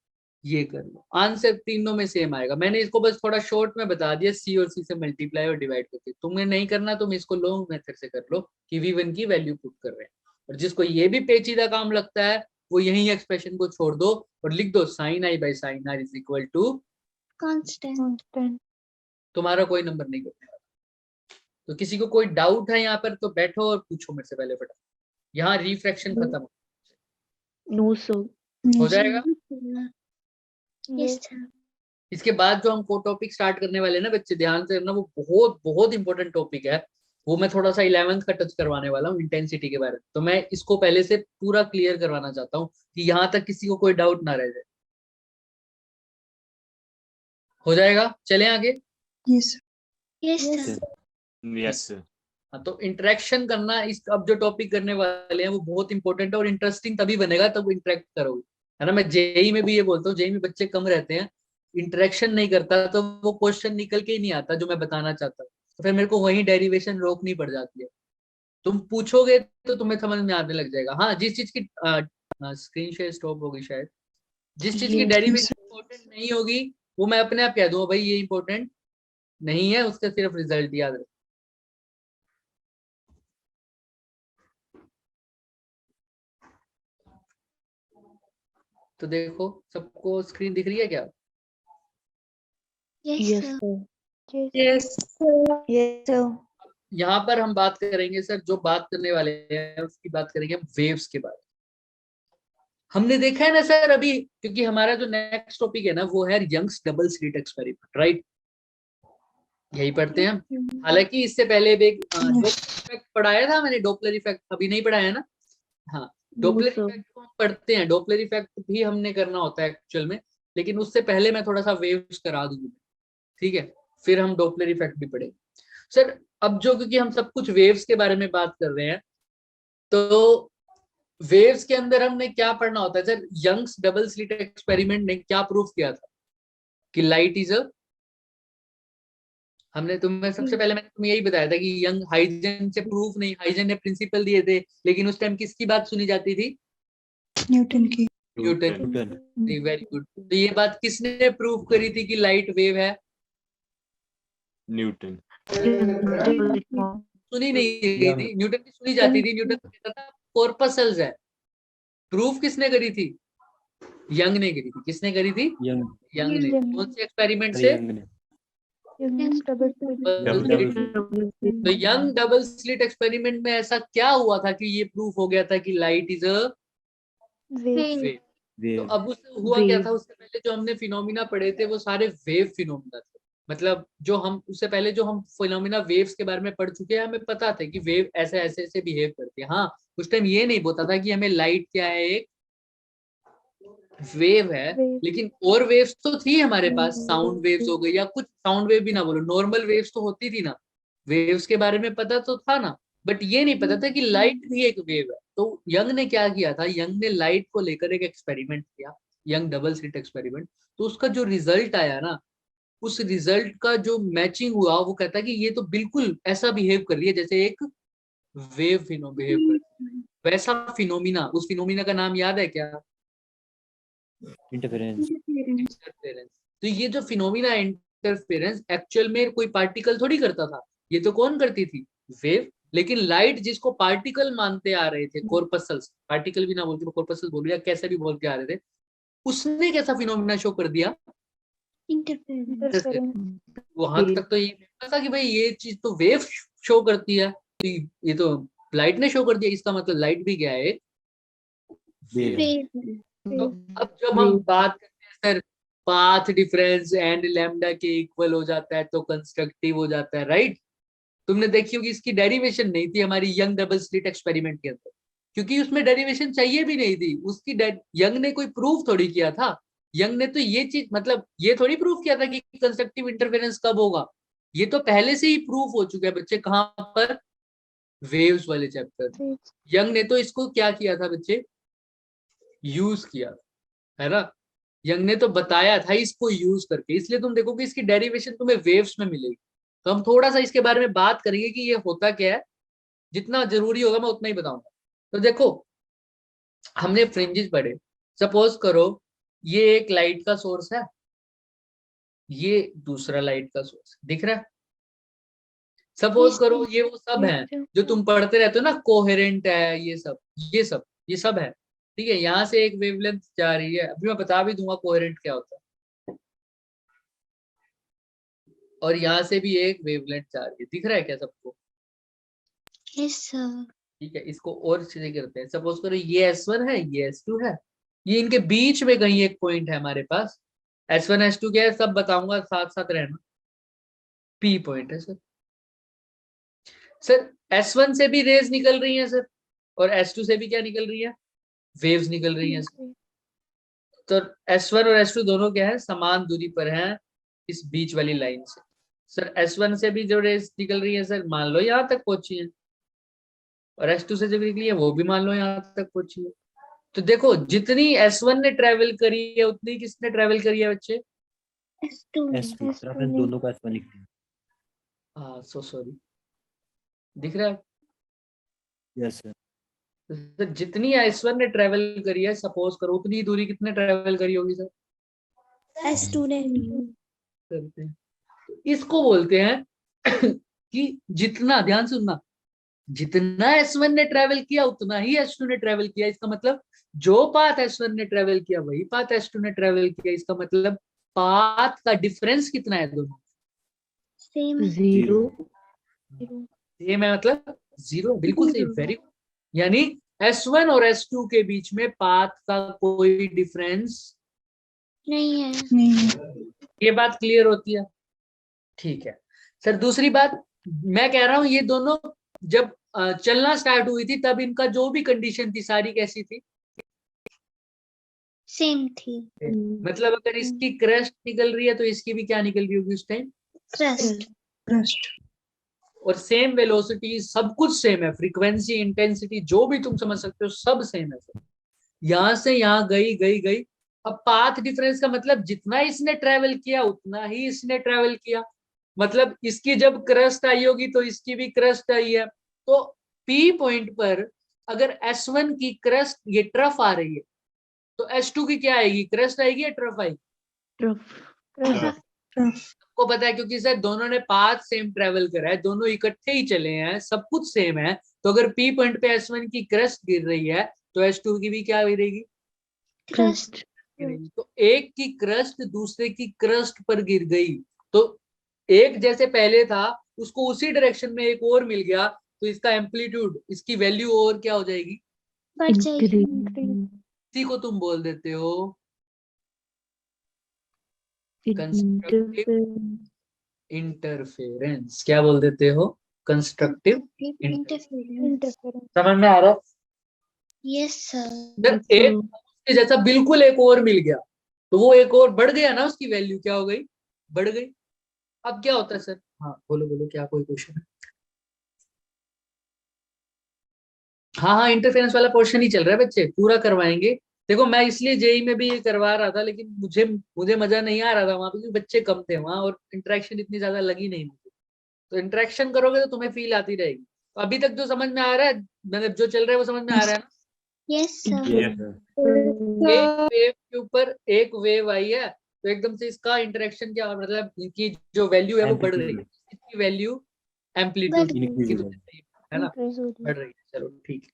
ये कर लो, आंसर तीनों में सेम आएगा। मैंने इसको बस थोड़ा शॉर्ट में बता दिया, सी और सी से मल्टीप्लाई और डिवाइड करके। तुम्हें नहीं करना, तुम इसको लॉन्ग मेथड से कर लो कि v1 की वैल्यू पुट कर रहे हैं। और जिसको ये भी पेचीदा काम लगता है वो यही एक्सप्रेशन को छोड़ दो और लिख दो sin i by sin r is equal to Constant. constant. तुम्हारा कोई नंबर नहीं करने वाला। तो किसी को कोई डाउट है यहाँ पर तो बैठो और पूछो मेरे से पहले फटाफट। यहाँ रिफ्रैक्शन खत्म No, sir. हो जाएगा। Yes, sir. इसके बाद जो हम को टॉपिक स्टार्ट करने वाले हैं ना बच्चे, ध्यान से करना, वो बहुत बहुत इंपॉर्टेंट टॉपिक है। वो मैं थोड़ा सा 11th का टच करवाने वाला हूँ, इंटेंसिटी के बारे में। तो मैं इसको पहले से पूरा क्लियर करवाना चाहता हूँ कि यहाँ तक किसी को कोई डाउट ना रह जाए। हो जाएगा, चलें आगे। Yes. Yes, sir. Yes sir. हाँ, तो इंटरेक्शन करना, इस अब जो टॉपिक करने वाले हैं वो बहुत इंपॉर्टेंट है और इंटरेस्टिंग तभी बनेगा तब इंटरेक्ट करोगे, है ना। मैं जेई में भी ये बोलता हूँ, जेई में बच्चे कम रहते हैं, इंटरेक्शन नहीं करता तो वो क्वेश्चन निकल के ही नहीं आता जो मैं बताना चाहता हूँ। तो फिर मेरे को वही डेरिवेशन रोकनी पड़ जाती है। तुम पूछोगे तो तुम्हें समझ में आने लग जाएगा। हाँ, जिस चीज की स्क्रीन शेयर स्टॉप होगी शायद, जिस चीज की Yes, डेरिवेशन इंपॉर्टेंट नहीं होगी वो मैं अपने आप कह दूंगा भाई ये इंपॉर्टेंट नहीं है, उसका सिर्फ रिजल्ट याद रखो। तो देखो सबको स्क्रीन दिख रही है क्या? Yes, yes, sir. sir. Yes. Yes, sir. यहाँ पर हम बात करेंगे सर, जो बात करने वाले हैं उसकी बात करेंगे वेव्स के बारे में। हमने देखा है ना सर अभी, क्योंकि हमारा जो नेक्स्ट टॉपिक है ना वो है Young's double slit experiment, right? यही पढ़ते हैं हम। हालांकि इससे पहले भी डॉपलर इफेक्ट पढ़ाया था मैंने, डॉपलर इफेक्ट अभी नहीं पढ़ाया ना। हाँ, डॉपलर sir. इफेक्ट को हम पढ़ते हैं, डॉपलर इफेक्ट भी हमने करना होता है एक्चुअल में, लेकिन उससे पहले मैं थोड़ा सा वेव्स करा दूंगी, ठीक है? फिर हम डॉपलर इफेक्ट भी पढ़ेंगे सर। अब जो, क्योंकि हम सब कुछ वेव्स के बारे में बात कर रहे हैं, तो वेव्स के अंदर हमने क्या पढ़ना होता है sir? Young's double slit experiment ने क्या प्रूफ किया था कि लाइट इज अ, हमने तुम्हें सबसे पहले मैंने तुम्हें यही बताया था कि यंग हाइजन से प्रूफ नहीं, हाइजन ने प्रिंसिपल दिए थे, लेकिन उस टाइम किसकी बात सुनी जाती थी? Newton की. न्यूटन। Very good. तो ये बात किसने प्रूफ करी थी कि लाइट वेव है? न्यूटन। सुनी नहीं गई थी, न्यूटन की सुनी जाती थी। न्यूटन कहता था कॉर्पसल्स है। प्रूफ किसने करी थी? यंग ने करी थी। किसने करी थी? यंग ने। कौन से एक्सपेरिमेंट से? तो यंग डबल स्लिट एक्सपेरिमेंट में ऐसा क्या हुआ था कि ये प्रूफ हो गया था कि लाइट इज अ वेव। तो अब उससे हुआ क्या था? उससे पहले जो हमने फिनोमिना पढ़े थे वो सारे वेव फिनोमिना थे। मतलब जो हम उससे पहले जो हम फिनोमिना वेव्स के बारे में पढ़ चुके हैं, हमें पता था कि वेव ऐसे ऐसे ऐसे बिहेव करती है। हाँ, उस टाइम ये नहीं पता था कि हमें लाइट क्या है, एक वेव है। लेकिन और वेव्स तो थी हमारे पास, साउंड वेव्स हो गई, या कुछ साउंड वेव भी ना बोलो, नॉर्मल वेव्स तो होती थी ना। वेव्स के बारे में पता तो था ना, बट ये नहीं पता था कि लाइट भी एक वेव है। तो यंग ने क्या किया था? यंग ने लाइट को लेकर एक एक्सपेरिमेंट किया, यंग डबल स्लिट एक्सपेरिमेंट। तो उसका जो रिजल्ट आया ना, उस रिजल्ट का जो मैचिंग हुआ, वो कहता है कि ये तो बिल्कुल ऐसा बिहेव कर रही है जैसे एक वेव बिहेव कर रही है। वैसा फिनोमिना, उस फिनोमिना का नाम याद है क्या? इंटरफेरेंस। इंटरफेरेंस। तो ये जो फिनोमिना इंटरफेरेंस एक्चुअल में कोई पार्टिकल थोड़ी करता था, ये तो कौन करती थी? वेव। लेकिन लाइट जिसको पार्टिकल मानते आ रहे थे, कॉर्पसल्स, पार्टिकल भी ना बोल के कॉर्पसल्स बोल या कैसे भी बोल के आ रहे थे, उसने कैसा फिनोमिना शो कर दिया? Interference. वहां तक तो ये था कि भाई ये चीज तो वेव शो करती है, तो ये तो लाइट ने शो कर दिया, इसका मतलब लाइट भी क्या है? Wave. तो अब जब हम बात करते हैं sir, path difference and lambda के इक्वल हो जाता है तो कंस्ट्रक्टिव हो जाता है, राइट? तुमने देखी होगी, इसकी डेरिवेशन नहीं थी हमारी यंग डबल स्लिट एक्सपेरिमेंट के अंदर, क्योंकि उसमें डेरिवेशन चाहिए भी नहीं थी। उसकी यंग ने कोई प्रूफ थोड़ी किया था। यंग ने तो ये चीज, मतलब ये थोड़ी प्रूफ किया था कि कंस्ट्रक्टिव इंटरफेरेंस कब होगा। ये तो पहले से ही प्रूफ हो चुका है बच्चे। कहां पर? वेव्स वाले चैप्टर। यंग ने तो इसको क्या किया था बच्चे? यूज किया, है ना। यंग ने तो बताया था इसको यूज करके, इसलिए तुम देखो कि इसकी डेरिवेशन तुम्हें वेव्स में मिलेगी। तो हम थोड़ा सा इसके बारे में बात करेंगे कि ये होता क्या है। जितना जरूरी होगा मैं उतना ही बताऊंगा। तो देखो, हमने फ्रिंजेस पढ़े, सपोज करो ये एक लाइट का सोर्स है, ये दूसरा लाइट का सोर्स दिख रहा है। सपोज करो ये वो सब Yes, है sir. जो तुम पढ़ते रहते हो ना, कोहेरेंट है, ये सब है। ठीक है, यहाँ से एक वेवलेंथ जा रही है, अभी मैं बता भी दूंगा कोहेरेंट क्या होता है। और यहाँ से भी एक वेवलेंथ जा रही है, दिख रहा है क्या सबको? Yes, sir. ठीक है, इसको और चीजें करते हैं। सपोज करो ये S1 है, ये S2 है, ये इनके बीच में कहीं एक पॉइंट है हमारे पास। S1 S2 क्या है सब बताऊंगा, साथ साथ रहना। P पॉइंट है सर। सर S1 से भी रेज निकल रही है सर, और S2 से भी क्या निकल रही है? वेव्स निकल रही है सर। तो S1 और S2 दोनों क्या है, समान दूरी पर हैं इस बीच वाली लाइन से। सर S1 से भी जो रेज निकल रही है सर, मान लो यहाँ तक पहुंची है, और S2 से जो निकली है वो भी मान लो यहाँ तक पहुंची है। तो देखो जितनी S1 ने ट्रेवल करी है उतनी किसने ट्रेवल करी है बच्चे? S2. S2 फिर अपन दोनों का S1 लिखते हैं। हाँ सो सॉरी, दिख रहा है? Yes sir. तो जितनी S1 ने ट्रेवल करी है, सपोज करो उतनी दूरी कितने ट्रेवल करी होगी सर? S2 ने। करते हैं तो इसको बोलते हैं कि जितना, ध्यान सुनना, जितना S1 ने ट्रेवल किया उतना ही S2 ने ट्रेवल किया। इसका मतलब जो पाथ S1 ने ट्रेवल किया वही पाथ S2 ने ट्रेवल किया। इसका मतलब पाथ का डिफरेंस कितना है दोनों? Same. 0. सेम है, मतलब 0। बिल्कुल सही, वेरी गुड। यानी S1 और S2 के बीच में पाथ का कोई डिफरेंस नहीं है. नहीं है। ये बात क्लियर होती है? ठीक है सर। दूसरी बात मैं कह रहा हूं, ये दोनों जब चलना स्टार्ट हुई थी तब इनका जो भी कंडीशन थी सारी कैसी थी? Same थी. मतलब अगर इसकी क्रस्ट निकल रही है तो इसकी भी क्या निकल रही होगी उस टाइम? Crust. Crust. और सेम वेलोसिटी, सब कुछ सेम है, फ्रीक्वेंसी, इंटेंसिटी, जो भी तुम समझ सकते हो सब सेम है सर। यहां से यहां गई गई गई। अब पाथ डिफरेंस का मतलब जितना इसने ट्रेवल किया उतना ही इसने ट्रेवल किया। मतलब इसकी जब क्रस्ट आई होगी तो इसकी भी क्रस्ट आई है। तो P पॉइंट पर अगर S1 की क्रस्ट, ये ट्रफ आ रही है, तो S2 की क्या आएगी? क्रस्ट आएगी या ट्रफ आएगी? Rough. को पता है, क्योंकि सर दोनों ने पाथ सेम ट्रेवल करा है, दोनों इकट्ठे ही चले हैं, सब कुछ सेम है। तो अगर P पॉइंट पे S1 की क्रस्ट गिर रही है तो S2 की भी क्या गिरेगी? Crust. गिरेगी। तो एक की क्रस्ट दूसरे की क्रस्ट पर गिर गई, तो एक जैसे पहले था उसको उसी डायरेक्शन में एक और मिल गया, तो इसका एम्पलीट्यूड, इसकी वैल्यू और क्या हो जाएगी? बढ़ जाएगी. इसी को तुम बोल देते हो कंस्ट्रक्टिव इंटरफेरेंस। क्या बोल देते हो? Constructive Interference. समझ में आ रहा है? Yes, sir. जब एक के जैसा बिल्कुल एक और मिल गया तो वो एक और बढ़ गया ना, उसकी वैल्यू क्या हो गई? बढ़ गई। अब क्या होता है सर? हाँ बोलो बोलो, क्या कोई क्वेश्चन है? हाँ, इंटरफेरेंस वाला पोर्शन ही चल रहा है बच्चे, पूरा करवाएंगे। देखो मैं इसलिए जेई में भी ये करवा रहा था, लेकिन मुझे मजा नहीं आ रहा था वहां पे, क्योंकि बच्चे कम थे वहां और इंटरेक्शन इतनी ज्यादा लगी नहीं मुझे। तो इंटरेक्शन करोगे तो तुम्हें फील आती रहेगी। तो अभी तक जो समझ में आ रहा है, मतलब जो चल रहा है वो समझ में आ रहा है ना? Yes, sir. Yes sir. एक वेव के ऊपर एक वेव आई है, तो एकदम से इसका इंटरेक्शन क्या, मतलब इनकी जो वैल्यू है वो बढ़ रही है, इसकी वैल्यू एम्पलीट्यूड है ना, बढ़ रही है। चलो ठीक है।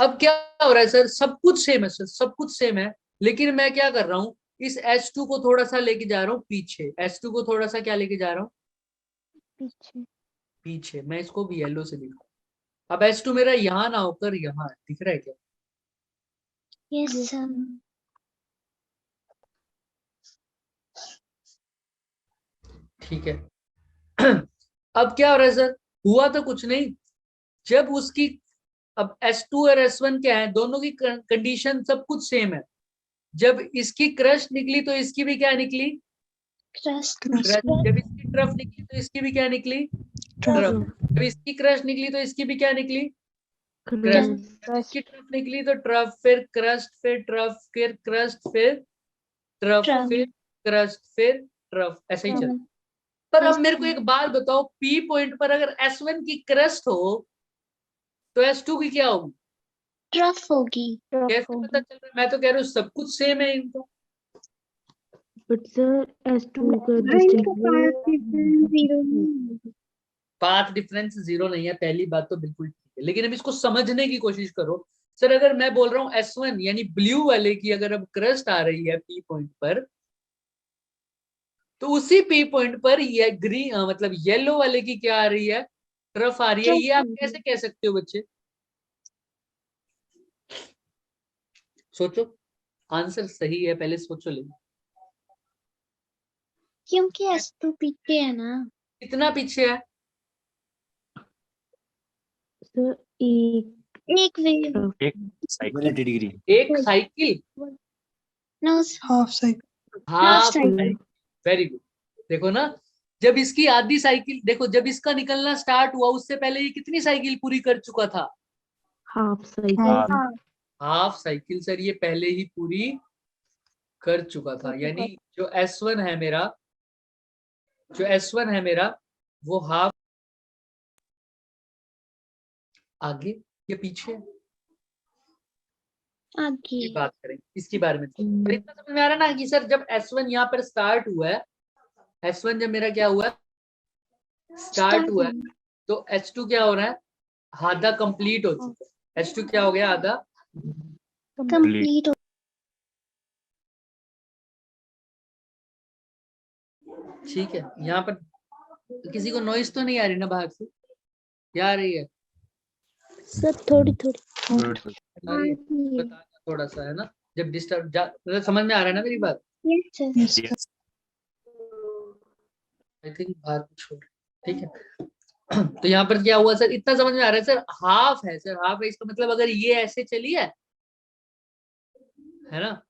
अब क्या हो रहा है सर? सब कुछ सेम है सर, सब कुछ सेम है, लेकिन मैं क्या कर रहा हूँ, इस H2 को थोड़ा सा लेके जा रहा हूँ पीछे। H2 को थोड़ा सा क्या लेके जा रहा हूँ? पीछे। मैं इसको भी येलो से लिखूं। अब H2 मेरा यहाँ ना होकर यहाँ है, दिख रहा है क्या? Yes, sir. ठीक है। अब क्या हो रहा है सर? हुआ तो कुछ नहीं, जब उसकी, अब S2 और S1 क्या है, दोनों की कंडीशन सब कुछ सेम है। जब इसकी क्रस्ट निकली तो इसकी भी क्या निकली? Crust. जब इसकी ट्रफ निकली तो इसकी भी क्या निकली? ट्रफ। जब इसकी क्रस्ट निकली तो इसकी भी क्या निकली? क्रस्ट। जब इसकी ट्रफ निकली तो ट्रफ, फिर क्रस्ट, फिर ट्रफ, फिर क्रस्ट, फिर ट्रफ, फिर क्रस्ट, फिर ट्रफ, ऐसे ही चल। पर अब मेरे को एक बात बताओ, P पॉइंट पर अगर S1 की क्रस्ट हो तो S2 की क्या होगी? ट्रफ होगी। कैसे पता चल रहा है? मैं तो कह रहा हूँ सब कुछ सेम है इनका। But sir, S2 का पाथ डिफरेंस 0 नहीं है, पहली बात तो बिल्कुल ठीक है, लेकिन अब इसको समझने की कोशिश करो। सर अगर मैं बोल रहा हूँ S1 यानी ब्लू वाले की अगर अब क्रस्ट आ रही है P पॉइंट पर, तो उसी P पॉइंट पर ये ग्रीन मतलब येलो वाले की क्या आ रही है? ट्रफ आ रही है। ये आप कैसे कह सकते हो बच्चे? सोचो, आंसर सही है, पहले सोचो। लेकिन क्योंकि S2 पीछे है ना। कितना पीछे है? सर एक एक वेव। एक 180 डिग्री। एक cycle, no Half cycle. Half cycle. Very good. देखो ना, जब इसकी आधी साइकिल, देखो जब इसका निकलना स्टार्ट हुआ उससे पहले ये कितनी साइकिल पूरी कर चुका था? Half cycle. हाँ। हाफ साइकिल सर ये पहले ही पूरी कर चुका था। यानी जो S1 है मेरा, जो S1 है मेरा, वो हाफ आगे या पीछे है? आगे। की बात करें इसके बारे में। पर इतना समझ में आ रहा है ना कि सर जब S1 यहाँ पर स्टार्ट हुआ है, S1 जब मेरा क्या हुआ है? स्टार्ट हुआ है, तो H2 क्या हो रहा है? आधा कंप्लीट हो चुका है। H2 क्या हो गया? आधा कंप्लीट। ठीक है। यहाँ पर किसी को नॉइस तो नहीं आ रही ना बाहर से? क्या आ रही है? सर थोड़ी थोड़ी आ रही है? बताना थोड़ा सा, है ना? जब डिस्टर्ब मतलब समझ में आ रहा है ना मेरी बात? Yes sir. Yes. I think बाहर कुछ हो रहा है। ठीक है। तो यहाँ पर क्या हुआ सर? इतना समझ में आ रहा है सर? हाफ है सर, हाफ है। इसका मतलब अगर ये ऐसे चली है ना,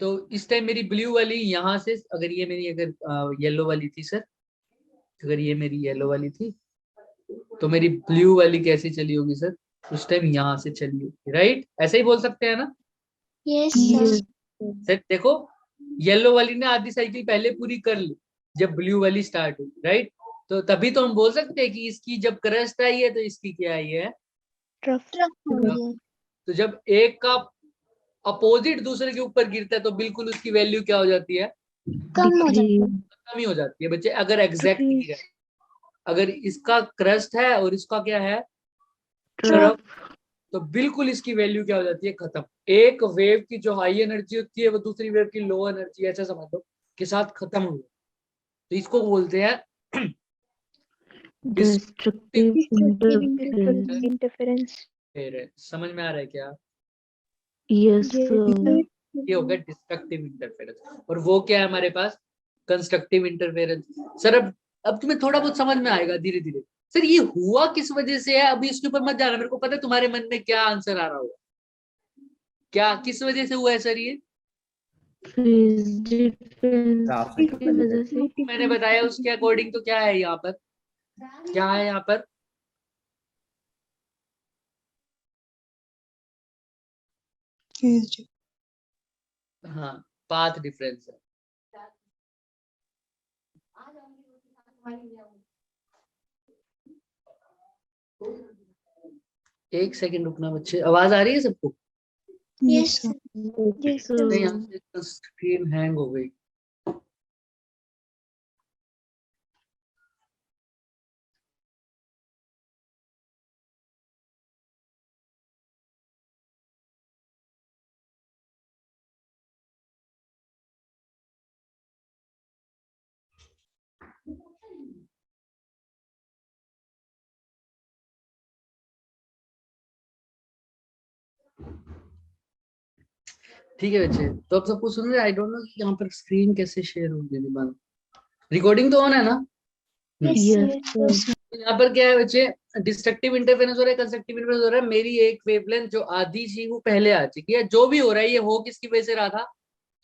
तो इस टाइम मेरी ब्लू वाली यहाँ से, अगर ये मेरी अगर येलो वाली थी सर, अगर ये मेरी येलो वाली थी, तो मेरी ब्लू वाली कैसी चली होगी सर? उस टाइम यहाँ से चली होगी, राइट? ऐसे ही बोल सकते हैं ना यस Yes. सर। सर? देखो, येलो वाली ने आधी साइकिल पहले पूरी कर ली जब ब्लू वाली स्टार्ट हुई, राइट? तो तभी तो हम बोल सकते हैं कि इसकी जब क्रस्ट आई है तो इसकी क्या आई है? ट्रफ ट्रफ होगी। तो जब एक का अपोजिट दूसरे के ऊपर गिरता है तो बिल्कुल उसकी वैल्यू क्या हो जाती है? कम हो जाती है। कम ही हो जाती है बच्चे, अगर एग्जैक्ट नहीं है। अगर इसका क्रस्ट है और इसका क्या है? ट्रफ, तो बिल्कुल इसकी वैल्यू क्या हो जाती है? खत्म। एक वेव की जो हाई एनर्जी होती है वो दूसरी वेव की लो एनर्जी, ऐसा समझ लो, के साथ खत्म हो गया। तो इसको बोलते हैं डिस्ट्रक्टिव इंटरफेरेंस। इंटरफेरेंस। समझ में आ रहा है क्या? Yes sir. ये हो गया डिस्ट्रक्टिव इंटरफेरेंस। और वो क्या है हमारे पास? Constructive interference. सर अब तुम्हें थोड़ा बहुत समझ में आएगा धीरे धीरे। सर ये हुआ किस वजह से है? अभी इसके ऊपर मत जाना, मेरे को पता है तुम्हारे मन में क्या आंसर आ रहा होगा। क्या किस वजह से हुआ है सर ये? फेज डिफरेंस की वजह से। मैंने बताया उसके अकॉर्डिंग तो क्या है यहाँ पर? क्या है यहाँ पर? Phase difference. हाँ, पाथ डिफरेंस है। एक सेकंड रुकना बच्चे, आवाज आ रही है सबको? Yes sir. सर। नहीं, यहाँ से स्क्रीन हैंग हो गई। ठीक है बच्चे, तो अब सबको सुन रहे? आई डोंट नो कि यहाँ पर स्क्रीन कैसे शेयर होगी। रिकॉर्डिंग तो ऑन है ना? Yes sir. तो यहाँ पर क्या है बच्चे? डिस्ट्रक्टिव इंटरफेरेंस हो रहा है, कंस्ट्रक्टिव इंटरफेरेंस हो रहा है। मेरी एक वेवलेंथ जो आधी थी वो पहले आ चुकी है। जो भी हो रहा है ये हो किसकी वजह से रहा था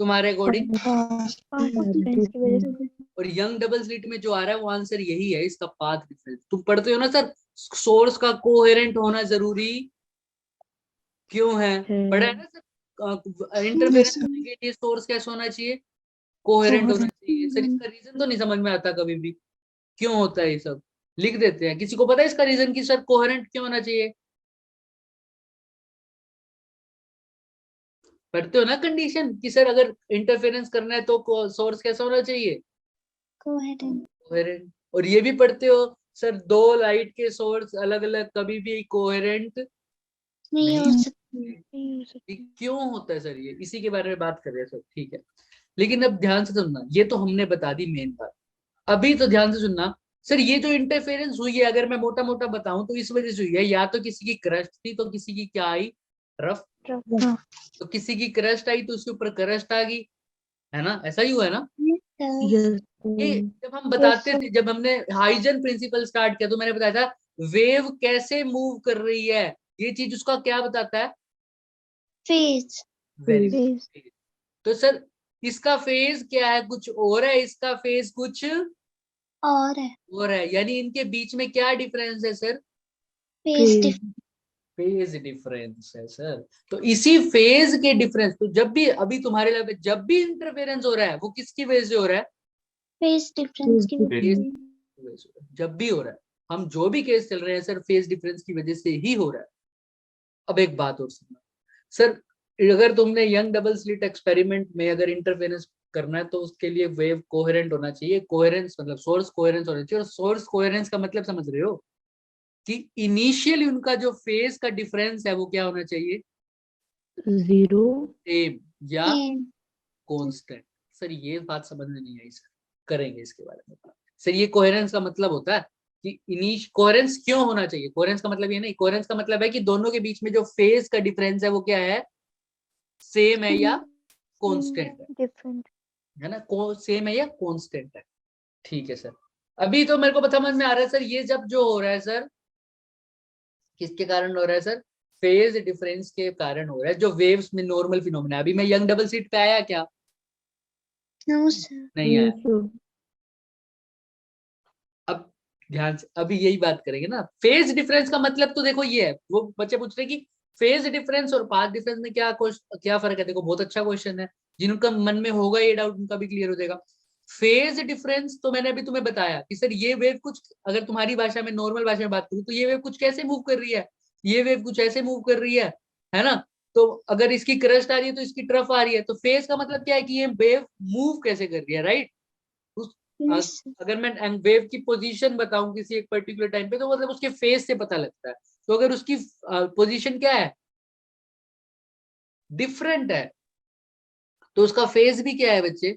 तुम्हारे अकॉर्डिंग? Path. डिफरेंस की वजह से। और यंग डबल स्लिट में जो आ रहा है वो आंसर यही है, इसका पाथ डिफरेंस। तुम पढ़ते हो ना सर, सोर्स का कोहेरेंट होना जरूरी क्यों है? पढ़ा है ना सर? Interference sir. होने के लिए सोर्स कैसा होना चाहिए? कोहेरेंट होना चाहिए। सर इसका रीजन तो नहीं समझ में आता कभी भी, क्यों होता है ये सब? लिख देते हैं। किसी को पता है इसका रीजन कि सर कोहेरेंट क्यों होना चाहिए? पढ़ते हो ना कंडीशन कि सर अगर इंटरफेरेंस करना है तो सोर्स कैसा होना चाहिए, कोहेरेंट। कोहेरेंट। और ये भी पढ़ते हो सर दो लाइट के सोर्स अलग अलग कभी भी कोहेरेंट नहीं हो नहीं सकती। नहीं हो सकती। ये क्यों होता है सर, ये इसी के बारे में बात कर रहे हैं सर, ठीक है। लेकिन अब ध्यान से सुनना, ये तो हमने बता दी मेन बात। अभी तो ध्यान से सुनना सर, ये जो इंटरफेरेंस हुई है अगर मैं मोटा मोटा बताऊं तो इस वजह से हुई है, या तो किसी की क्रस्ट थी तो किसी की क्या आई, रफ। हाँ। तो किसी की क्रस्ट आई तो उसके ऊपर क्रस्ट आ गई, है ना, ऐसा ही हुआ है ना। Yes, ये sir. जब हम बताते थे, जब हमने हाइजन प्रिंसिपल स्टार्ट किया तो मैंने बताया था वेव कैसे मूव कर रही है, ये चीज उसका क्या बताता है, फेज। Very phase. गुड। तो सर इसका फेज क्या है, कुछ और है, इसका फेज कुछ और है। और है, यानी इनके बीच में क्या डिफरेंस है sir, phase Phase. Phase difference है सर। तो इसी फेज के डिफरेंस, तो जब भी अभी तुम्हारे लेवल पे जब भी इंटरफेरेंस हो रहा है वो किसकी वजह से हो रहा है, फेज डिफरेंस की Phase वजह फेज से। जब भी हो रहा है, हम जो भी केस चल रहे हैं सर फेज डिफरेंस की वजह से ही हो रहा है। अब एक बात और सुनना सर, अगर तुमने यंग डबल स्लिट एक्सपेरिमेंट में अगर इंटरफेरेंस करना है तो उसके लिए वेव कोहेरेंट होना चाहिए, कोहेरेंस मतलब सोर्स कोहेरेंस होना चाहिए। और सोर्स कोहेरेंस का मतलब समझ रहे हो कि इनिशियली उनका जो फेज का डिफरेंस है वो क्या होना चाहिए, 0. सेम या सेम। कांस्टेंट। सर ये बात समझ में नहीं आई सर, करेंगे इसके बारे में बात। सर ये कोहेरेंस का मतलब होता है कि कोहेरेंस क्यों होना चाहिए, कोहेरेंस का मतलब ये नहीं, कोहेरेंस का मतलब है कि दोनों के बीच में जो फेज का डिफरेंस है वो क्या है, सेम है या कांस्टेंट है, डिफरेंट। है ना, सेम है या कांस्टेंट है। ठीक है सर, अभी तो मेरे को समझ में आ रहा है सर, ये जब जो हो रहा है सर किसके कारण हो रहा है सर, फेज डिफरेंस के कारण हो रहा है, जो वेव्स में नॉर्मल फिनोमेना। अभी मैं यंग डबल स्लिट पे आया क्या, नो सर। नहीं आया। Yes, sir. अब ध्यान से अभी यही बात करेंगे ना, फेज डिफरेंस का मतलब तो देखो ये है, वो बच्चे पूछ रहे कि फेज डिफरेंस और पाथ डिफरेंस में क्या फर्क है। देखो बहुत अच्छा क्वेश्चन है, जिनका मन में होगा ये डाउट उनका भी क्लियर हो जाएगा। फेज डिफरेंस तो मैंने अभी तुम्हें बताया कि सर ये वेव कुछ, अगर तुम्हारी भाषा में नॉर्मल भाषा में बात करूं तो ये वेव कुछ कैसे मूव कर रही है, ये वेव कुछ ऐसे मूव कर रही है ना। तो अगर इसकी क्रस्ट आ रही है तो इसकी ट्रफ आ रही है, तो फेज का मतलब क्या है कि ये वेव मूव कैसे कर रही है, राइट। यस। अगर मैं वेव की पोजीशन बताऊं किसी एक पर्टिकुलर टाइम पे तो मतलब उसके फेस से पता लगता है। तो अगर उसकी पोजीशन क्या है, डिफरेंट है, तो उसका फेस भी क्या है बच्चे,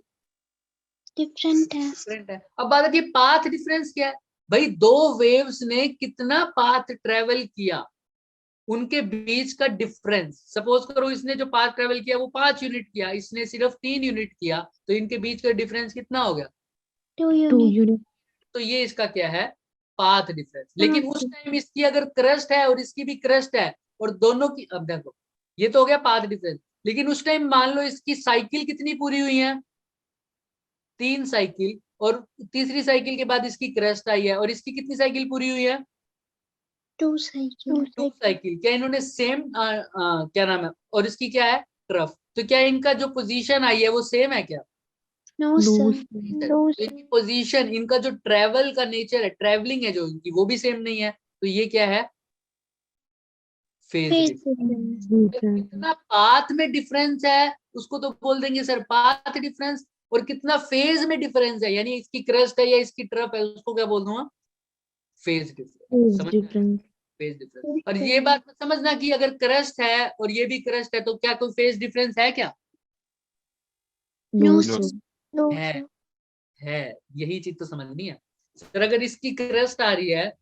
डिफरेंट है। डिफरेंट है। अब बात आती है पाथ डिफरेंस क्या है, भाई दो वेव्स ने कितना पाथ ट्रेवल किया, उनके बीच का डिफरेंस। सपोज करो इसने जो पाथ ट्रेवल किया वो 5 यूनिट किया, इसने सिर्फ 3 यूनिट किया, तो इनके बीच का डिफरेंस कितना हो गया, 2 2 यूनिट। units. तो ये इसका क्या है, पाथ डिफरेंस। लेकिन उस टाइम इसकी अगर क्रस्ट है और इसकी भी क्रस्ट है और दोनों की, अब देखो ये तो हो गया पाथ डिफरेंस, लेकिन उस टाइम मान लो इसकी साइकिल कितनी पूरी हुई है, 3 साइकिल, और तीसरी साइकिल के बाद इसकी क्रस्ट आई है, और इसकी कितनी साइकिल पूरी हुई है, 2 साइकिल। 2 साइकिल। क्या इन्होंने सेम क्या नाम है, और इसकी क्या है ट्रफ, तो क्या इनका जो पोजीशन आई है वो सेम है क्या, no No, sir. sir. No तो इनकी पोजीशन, इनका जो ट्रेवल का नेचर है, ट्रेवलिंग है जो इनकी, वो भी सेम नहीं है। तो ये क्या है, phase phase difference. Difference. Different. कितना पाथ में डिफरेंस है उसको तो बोल देंगे सर पाथ डिफरेंस, और कितना फेज में डिफरेंस है, यानी इसकी क्रस्ट है या इसकी ट्रफ है, उसको क्या बोल दूंगा, फेज डिफरेंस। Phase समझ में, difference. Phase difference. और ये बात मत समझना कि अगर क्रस्ट है और ये भी क्रस्ट है तो क्या कोई फेज डिफरेंस है क्या, No, नो sir. नो है सर। है यही चीज तो समझनी है सर। अगर इसकी क्रस्ट आ रही है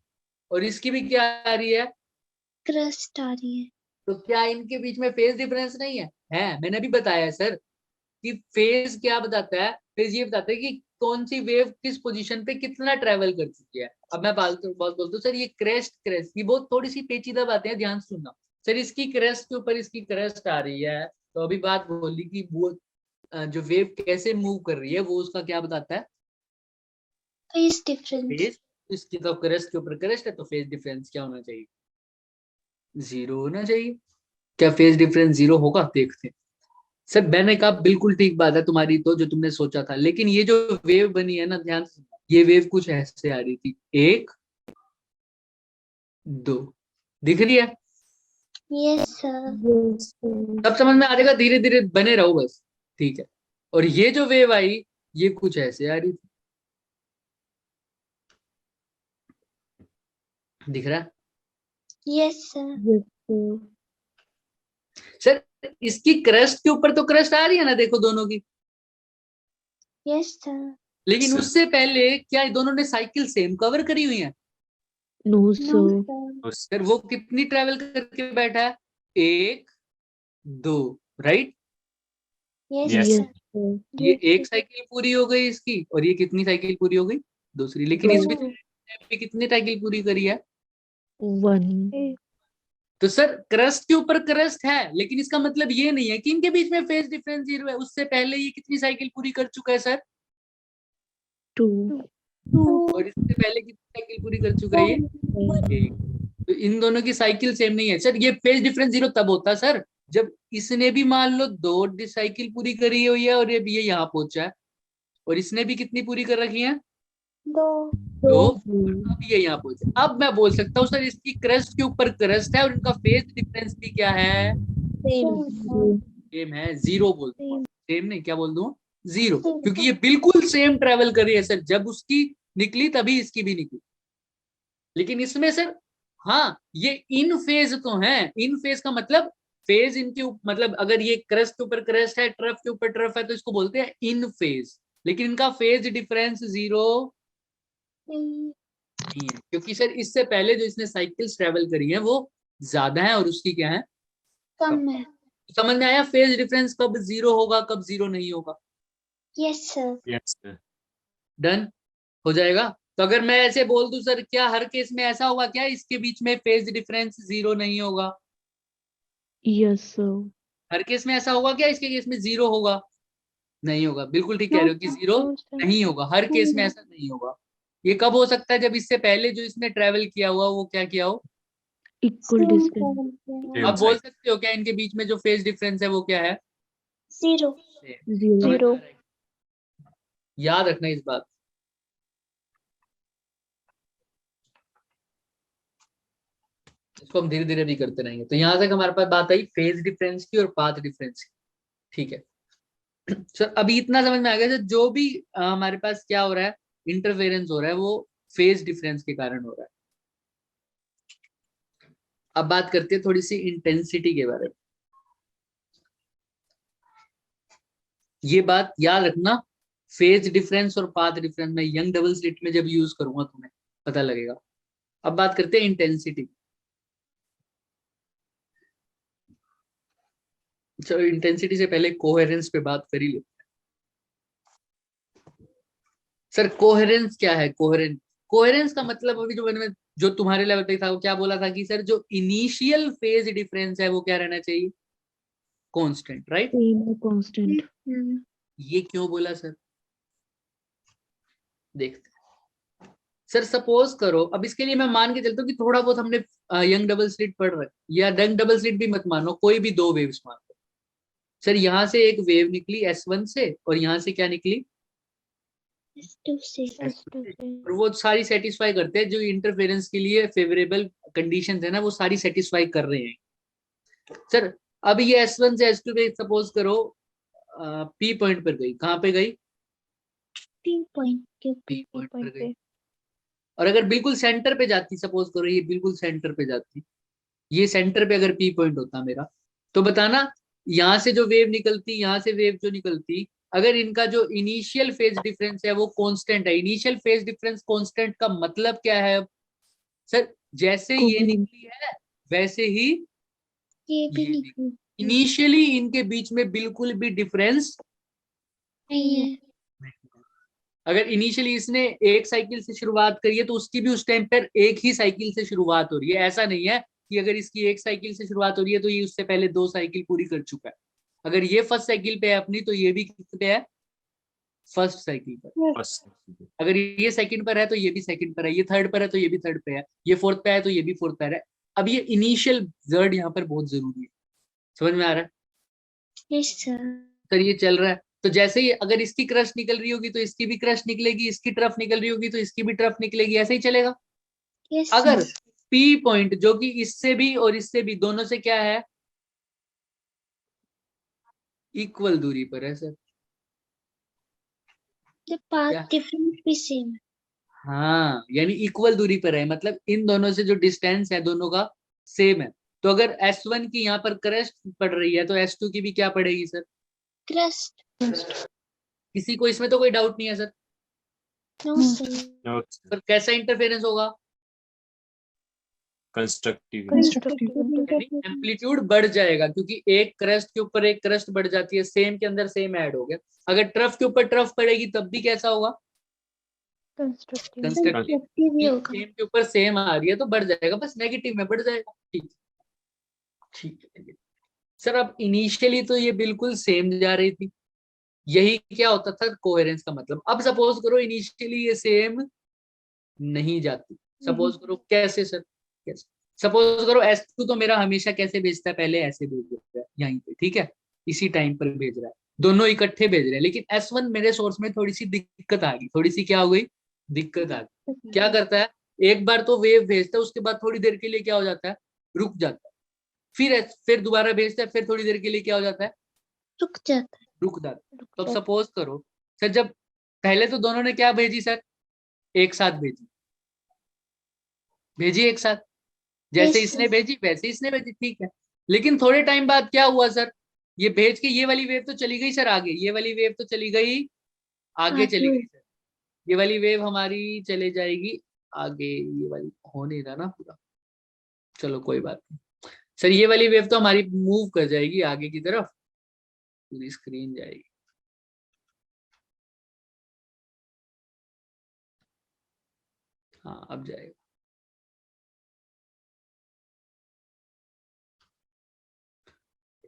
और इसकी भी क्या आ रही है, क्रस्ट आ रही है। तो क्या इनके बीच में फेज डिफरेंस नहीं है मैंने अभी बताया है सर कि फेज क्या बताता है, फेज ये बताता है कि कौन सी वेव किस पोजीशन पे कितना ट्रेवल कर चुकी है। अब मैं बहुत बोलता हूँ सर ये क्रेस्ट ये बहुत थोड़ी सी पेचीदा बातें हैं, ध्यान से सुनना। सर इसकी क्रेस्ट के ऊपर इसकी क्रेस्ट आ रही है, तो अभी बात बोली कि वो जो वेव कैसे मूव कर रही है वो उसका क्या बताता है, फेज डिफरेंस। फेज। इसकी तो क्रेस्ट के ऊपर क्रेस्ट है, तो फेज डिफरेंस क्या होना चाहिए, 0 होना चाहिए। क्या फेज डिफरेंस 0 होगा, देखते हैं। सर मैंने कहा बिल्कुल ठीक बात है तुम्हारी, तो जो तुमने सोचा था, लेकिन ये जो वेव बनी है ना, ध्यान से, ये वेव कुछ ऐसे आ रही थी, 1 2 दिख रही है, Yes, sir. Yes, sir. सब समझ में आ जाएगा, धीरे धीरे बने रहो बस, ठीक है। और ये जो वेव आई ये कुछ ऐसे आ रही थी, दिख रहा है Yes, sir. Yes, sir. Sir? इसकी क्रस्ट के ऊपर तो क्रस्ट आ रही है ना, देखो दोनों की, Yes, sir. लेकिन उससे पहले क्या ये दोनों ने साइकिल सेम कवर करी हुई है? No, No, sir. sir. Sir वो कितनी ट्रेवल करके बैठा है? 1 2, right? Yes, Yes. Yes, sir. sir. ये Yes, एक साइकिल पूरी हो गई इसकी, और ये कितनी साइकिल पूरी हो गई? दूसरी। लेकिन इस दो। बीच में कितनी साइकिल पूरी करी है? 1. तो सर क्रस्ट के ऊपर क्रस्ट है, लेकिन इसका मतलब ये नहीं है कि इनके बीच में फेज डिफरेंस 0 है। उससे पहले ये कितनी साइकिल पूरी कर चुका है सर? 2. और इससे पहले कितनी साइकिल पूरी कर चुका है ये? 1। तो इन दोनों की साइकिल सेम नहीं है सर। ये फेज डिफरेंस 0 तब होता है सर जब इसने भी मान लो 2 साइकिल पूरी करी हुई है और ये यहाँ पहुंचा है, और इसने भी कितनी पूरी कर रखी है? 2. 2। अब ये यहाँ पहुंचे, अब मैं बोल सकता हूँ सर इसकी क्रस्ट के ऊपर क्रस्ट है और इनका फेज डिफरेंस भी क्या है? सेम है, 0 बोलते हैं। सेम नहीं, क्या बोल दूं? 0, क्योंकि ये बिल्कुल सेम ट्रेवल कर रही है सर। जब उसकी निकली तभी इसकी भी निकली। लेकिन इसमें सर हाँ ये इन फेज तो है। इन फेज का मतलब फेज इनके मतलब अगर ये क्रस्ट के ऊपर क्रस्ट है, ट्रफ के ऊपर ट्रफ है, तो इसको बोलते हैं इन फेज। लेकिन इनका फेज डिफरेंस 0 नहीं है, क्योंकि सर इससे पहले जो इसने साइकिल्स ट्रेवल करी है वो ज्यादा है और उसकी क्या है? कम है. समझ में आया फेज डिफरेंस कब 0 होगा, कब 0 नहीं होगा? Yes, sir. Yes, sir. Done हो जाएगा। तो अगर मैं ऐसे बोल दूं सर, क्या हर केस में ऐसा होगा क्या इसके बीच में फेज डिफरेंस 0 नहीं होगा? Yes, sir. हर केस में ऐसा होगा क्या इसके केस में 0 होगा? नहीं होगा। बिल्कुल ठीक कह रहे हो कि 0 No, sir. नहीं होगा, हर केस में ऐसा नहीं होगा। ये कब हो सकता है? जब इससे पहले जो इसने ट्रेवल किया हुआ वो क्या किया हो? Equal distance. अब बोल सकते हो क्या इनके बीच में जो फेज डिफरेंस है वो क्या है? 0. 0. समझ में आ 0. रहा है? याद रखना इस बात। इसको हम धीरे धीरे भी करते रहेंगे। तो यहां तक हमारे पास बात आई फेज डिफरेंस की और पाथ डिफरेंस की, ठीक है सर। अभी इतना समझ में आ गया सर, जो भी हमारे पास क्या हो रहा है, इंटरफेरेंस हो रहा है, वो फेज डिफरेंस के कारण हो रहा है। अब बात करते हैं थोड़ी सी इंटेंसिटी के बारे में। ये बात याद रखना, फेज डिफरेंस और पाथ डिफरेंस में यंग डबल स्लिट में जब यूज करूंगा तुम्हें पता लगेगा। अब बात करते हैं इंटेंसिटी। चलो इंटेंसिटी से पहले कोहेरेंस पे बात कर ही लेते हैं। सर कोहेरेंस क्या है? कोहेरेंस का मतलब अभी जो मैंने जो तुम्हारे लेवल पे था वो क्या बोला था कि सर जो इनिशियल फेज डिफरेंस है वो क्या रहना चाहिए? Constant, right? Same or constant. ये क्यों बोला सर? देखते हैं सर। सपोज करो, अब इसके लिए मैं मान के चलता हूँ कि थोड़ा बहुत हमने यंग डबल स्लिट पढ़ रहे, या यंग डबल स्लिट भी मत मानो, कोई भी 2 वेव्स मान लो। सर यहाँ से एक वेव निकली S1 से, और यहाँ से क्या निकली? S2 से. और वो सारी सेटिस्फाई करते हैं जो इंटरफेरेंस के लिए फेवरेबल कंडीशंस है ना, वो सारी सेटिस्फाई कर रहे हैं सर। अब ये S1 से S2 पे सपोज करो P पॉइंट पर गई। कहाँ पे गई? P point के P पॉइंट पर point गई। पे. और अगर बिल्कुल सेंटर पे जाती, सपोज करो ये बिल्कुल सेंटर पे जाती, ये सेंटर पे अगर P पॉइंट होता मेरा, तो बताना यहाँ से जो वेव निकलती, यहाँ से वेव जो निकलती, अगर इनका जो इनिशियल फेज डिफरेंस है वो कांस्टेंट है। इनिशियल फेज डिफरेंस कांस्टेंट का मतलब क्या है सर? जैसे ये निकली है वैसे ही ये भी ये निकली इनिशियली इनके बीच में बिल्कुल भी डिफरेंस नहीं है. अगर इनिशियली इसने एक साइकिल से शुरुआत करी है तो उसकी भी उस टाइम पर एक ही साइकिल से शुरुआत हो रही है। ऐसा नहीं है कि अगर इसकी एक साइकिल से शुरुआत हो रही है तो ये उससे पहले 2 साइकिल पूरी कर चुका है। अगर ये फर्स्ट साइकिल पे है अपनी, तो ये भी किस पे है? फर्स्ट साइकिल पर। अगर ये सेकंड पर है तो ये भी सेकंड पर है, ये थर्ड पर है तो ये भी थर्ड पे है, ये फोर्थ पे है तो ये भी फोर्थ पर है। अब ये इनिशियल वर्ड यहाँ पर बहुत जरूरी है। समझ में आ रहा है? Yes, sir. सर ये चल रहा है। तो जैसे ही अगर इसकी क्रश निकल रही होगी तो इसकी भी क्रश निकलेगी, इसकी ट्रफ निकल रही होगी तो इसकी भी ट्रफ निकलेगी, ऐसे ही चलेगा। Yes, अगर sir. पी पॉइंट जो कि इससे भी और इससे भी दोनों से क्या है, इक्वल दूरी पर है सर। The path क्या? difference भी same है। हाँ, यानी इक्वल दूरी पर है, मतलब इन दोनों से जो डिस्टेंस है दोनों का सेम है। तो अगर S1 की यहाँ पर क्रस्ट पड़ रही है तो S2 की भी क्या पड़ेगी सर? Crust, किसी को इसमें तो कोई डाउट नहीं है सर? no sir, पर कैसा इंटरफेरेंस होगा? Constructive Constructive. एम्पलीट्यूड बढ़ जाएगा, क्योंकि एक क्रस्ट के ऊपर एक क्रस्ट बढ़ जाती है, सेम के अंदर सेम ऐड हो गया। अगर ट्रफ के ऊपर ट्रफ पड़ेगी तब भी कैसा होगा? Constructive. कंस्ट्रक्टिव। constructive ही होगा। सेम के ऊपर सेम आ रही है तो बढ़ जाएगा, बस नेगेटिव में बढ़ जाएगा। ठीक ठीक है सर। अब इनिशियली तो ये बिल्कुल सेम जा रही थी, यही क्या होता था कोहेरेंस का मतलब। अब सपोज करो इनिशियली ये सेम नहीं जाती, सपोज करो कैसे सर, कैसे? सपोज करो S2 तो मेरा हमेशा कैसे भेजता है, पहले ऐसे भेज देता है यहीं पे, ठीक है, इसी टाइम पर भेज रहा है, दोनों इकट्ठे भेज रहे हैं। लेकिन S1 मेरे सोर्स में थोड़ी सी दिक्कत आ गई, थोड़ी सी क्या हो गई, दिक्कत आ गई। क्या करता है, एक बार तो वेव भेजता है, उसके बाद थोड़ी देर के लिए क्या हो जाता है, रुक जाता है, फिर दोबारा भेजता है, फिर थोड़ी देर के लिए क्या हो जाता है, रुक जाता है। रुक जाता है। तो अब सपोज करो सर, जब पहले तो दोनों ने क्या भेजी सर, एक साथ भेजी एक साथ, जैसे Yes, इसने sir. भेजी वैसे इसने भेजी, ठीक है। लेकिन थोड़े टाइम बाद क्या हुआ सर, ये भेज के ये वाली वेव तो चली गई सर आगे, ये वाली वेव तो चली गई आगे, चली गई सर, ये वाली वेव हमारी चले जाएगी आगे, ये वाली हो नहीं रहा ना पूरा, चलो कोई बात नहीं सर, ये वाली वेव तो हमारी मूव कर जाएगी आगे की तरफ, पूरी स्क्रीन जाएगी। हाँ अब जाएगा।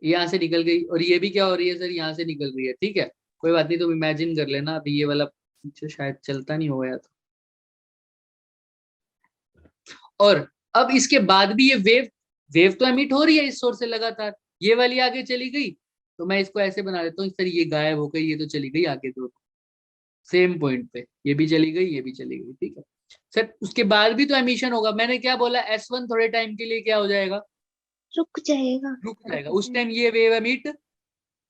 यहाँ से निकल गई, और ये भी क्या हो रही है सर, यहाँ से निकल रही है, ठीक है, कोई बात नहीं, तुम इमेजिन कर लेना। अभी ये वाला पीछे शायद चलता नहीं हो गया था। और अब इसके बाद भी ये वेव तो एमिट हो रही है इस सोर्स से लगातार, ये वाली आगे चली गई, तो मैं इसको ऐसे बना देता हूँ सर, ये गायब हो गई, ये तो चली गई आगे दो सेम पॉइंट पे, ये भी चली गई, ये भी चली गई, ठीक है सर। उसके बाद भी तो एमिशन होगा, मैंने क्या बोला, S1 थोड़े टाइम के लिए क्या हो जाएगा, रुक जाएगा। रुक जाएगा, उस टाइम ये वेव एमिट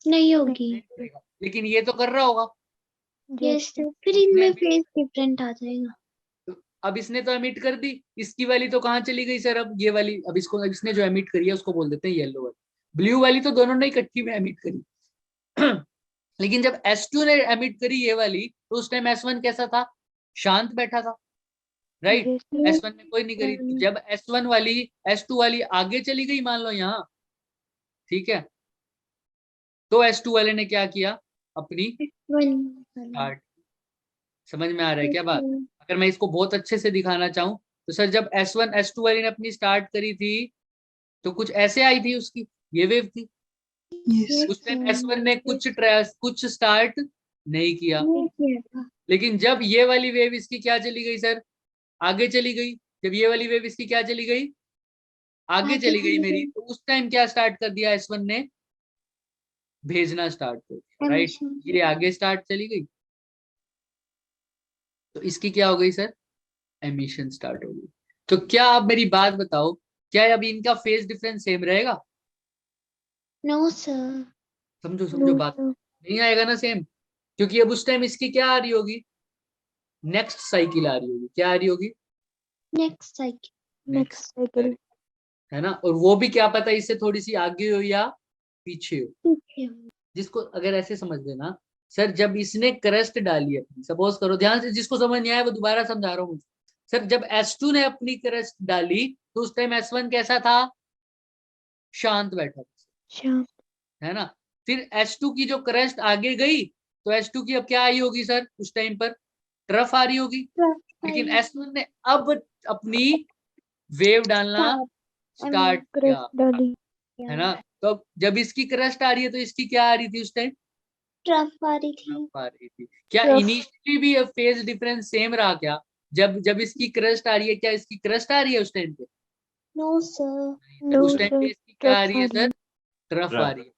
नहीं होगी। नहीं करेगा, लेकिन ये तो कर रहा होगा। यस सर, फिर इनमें फेज डिफरेंट आ जाएगा। अब इसने तो एमिट कर दी, इसकी वाली तो कहाँ चली गई सर, अब ये वाली, अब इसको, इसने जो एमिट करी है उसको बोल देते हैं येलो वाली, ब्लू वाली तो दोनों ने इकट्ठी में एमिट करी। लेकिन जब S2 ने एमिट करी ये वाली, तो उस टाइम S1 कैसा था, शांत बैठा था, राइट। S1 ने कोई नहीं करी, तो जब S1 वाली S2 वाली आगे चली गई मान लो यहाँ, ठीक है, तो S2 वाले ने क्या किया, अपनी स्टार्ट। समझ में आ रहा है क्या बात? अगर मैं इसको बहुत अच्छे से दिखाना चाहूँ तो सर, जब S1 S2 वाली ने अपनी स्टार्ट करी थी तो कुछ ऐसे आई थी उसकी, ये वेव थी, Yes. उस टाइम S1 ने कुछ स्टार्ट नहीं किया। लेकिन जब ये वाली वेव इसकी क्या चली गई सर, आगे चली गई, जब ये वाली वेव इसकी क्या चली गई, आगे चली गई मेरी, तो उस टाइम क्या स्टार्ट कर दिया S1 ने, भेजना स्टार्ट कर दिया, राइट, ये आगे स्टार्ट चली गई, तो इसकी क्या हो गई सर, एमिशन स्टार्ट हो गई। तो क्या आप मेरी बात बताओ, क्या अभी इनका फेज डिफरेंस सेम रहेगा? No sir. समझो बात, नहीं आएगा ना सेम, क्योंकि अब उस टाइम इसकी क्या आ रही होगी, नेक्स्ट साइकिल आ रही होगी, क्या आ रही होगी, नेक्स्ट साइकिल। Next cycle. है ना। और वो भी क्या पता इससे थोड़ी सी आगे हो या पीछे हो, जिसको अगर ऐसे समझ लेना सर, जब इसने क्रस्ट डाली अपनी, सपोज करो, ध्यान से, जिसको समझ नहीं आया वो दोबारा समझा रहा हूँ सर, जब S2 ने अपनी क्रस्ट डाली तो उस टाइम S1 कैसा था, शांत बैठा था, शांत। है ना। फिर S2 की जो क्रस्ट आगे गई तो S2 की अब क्या आई होगी सर, उस टाइम पर ट्रफ आ रही होगी, लेकिन S1 ने अब अपनी वेव डालना स्टार्ट किया, Crest डाली। है ना। तो अब जब इसकी क्रस्ट आ रही है तो इसकी क्या आ रही थी उस टाइम, ट्रफ आ रही थी। ट्रफ आ रही थी। क्या Trough. इनिशियली भी फेज डिफरेंस सेम रहा क्या, जब इसकी क्रस्ट आ रही है, क्या इसकी क्रस्ट आ रही है उस टाइम पे, नो सर। No उस टाइम sir. पे इसकी क्या आ Trough रही है आ रही सर, ट्रफ आ रही है।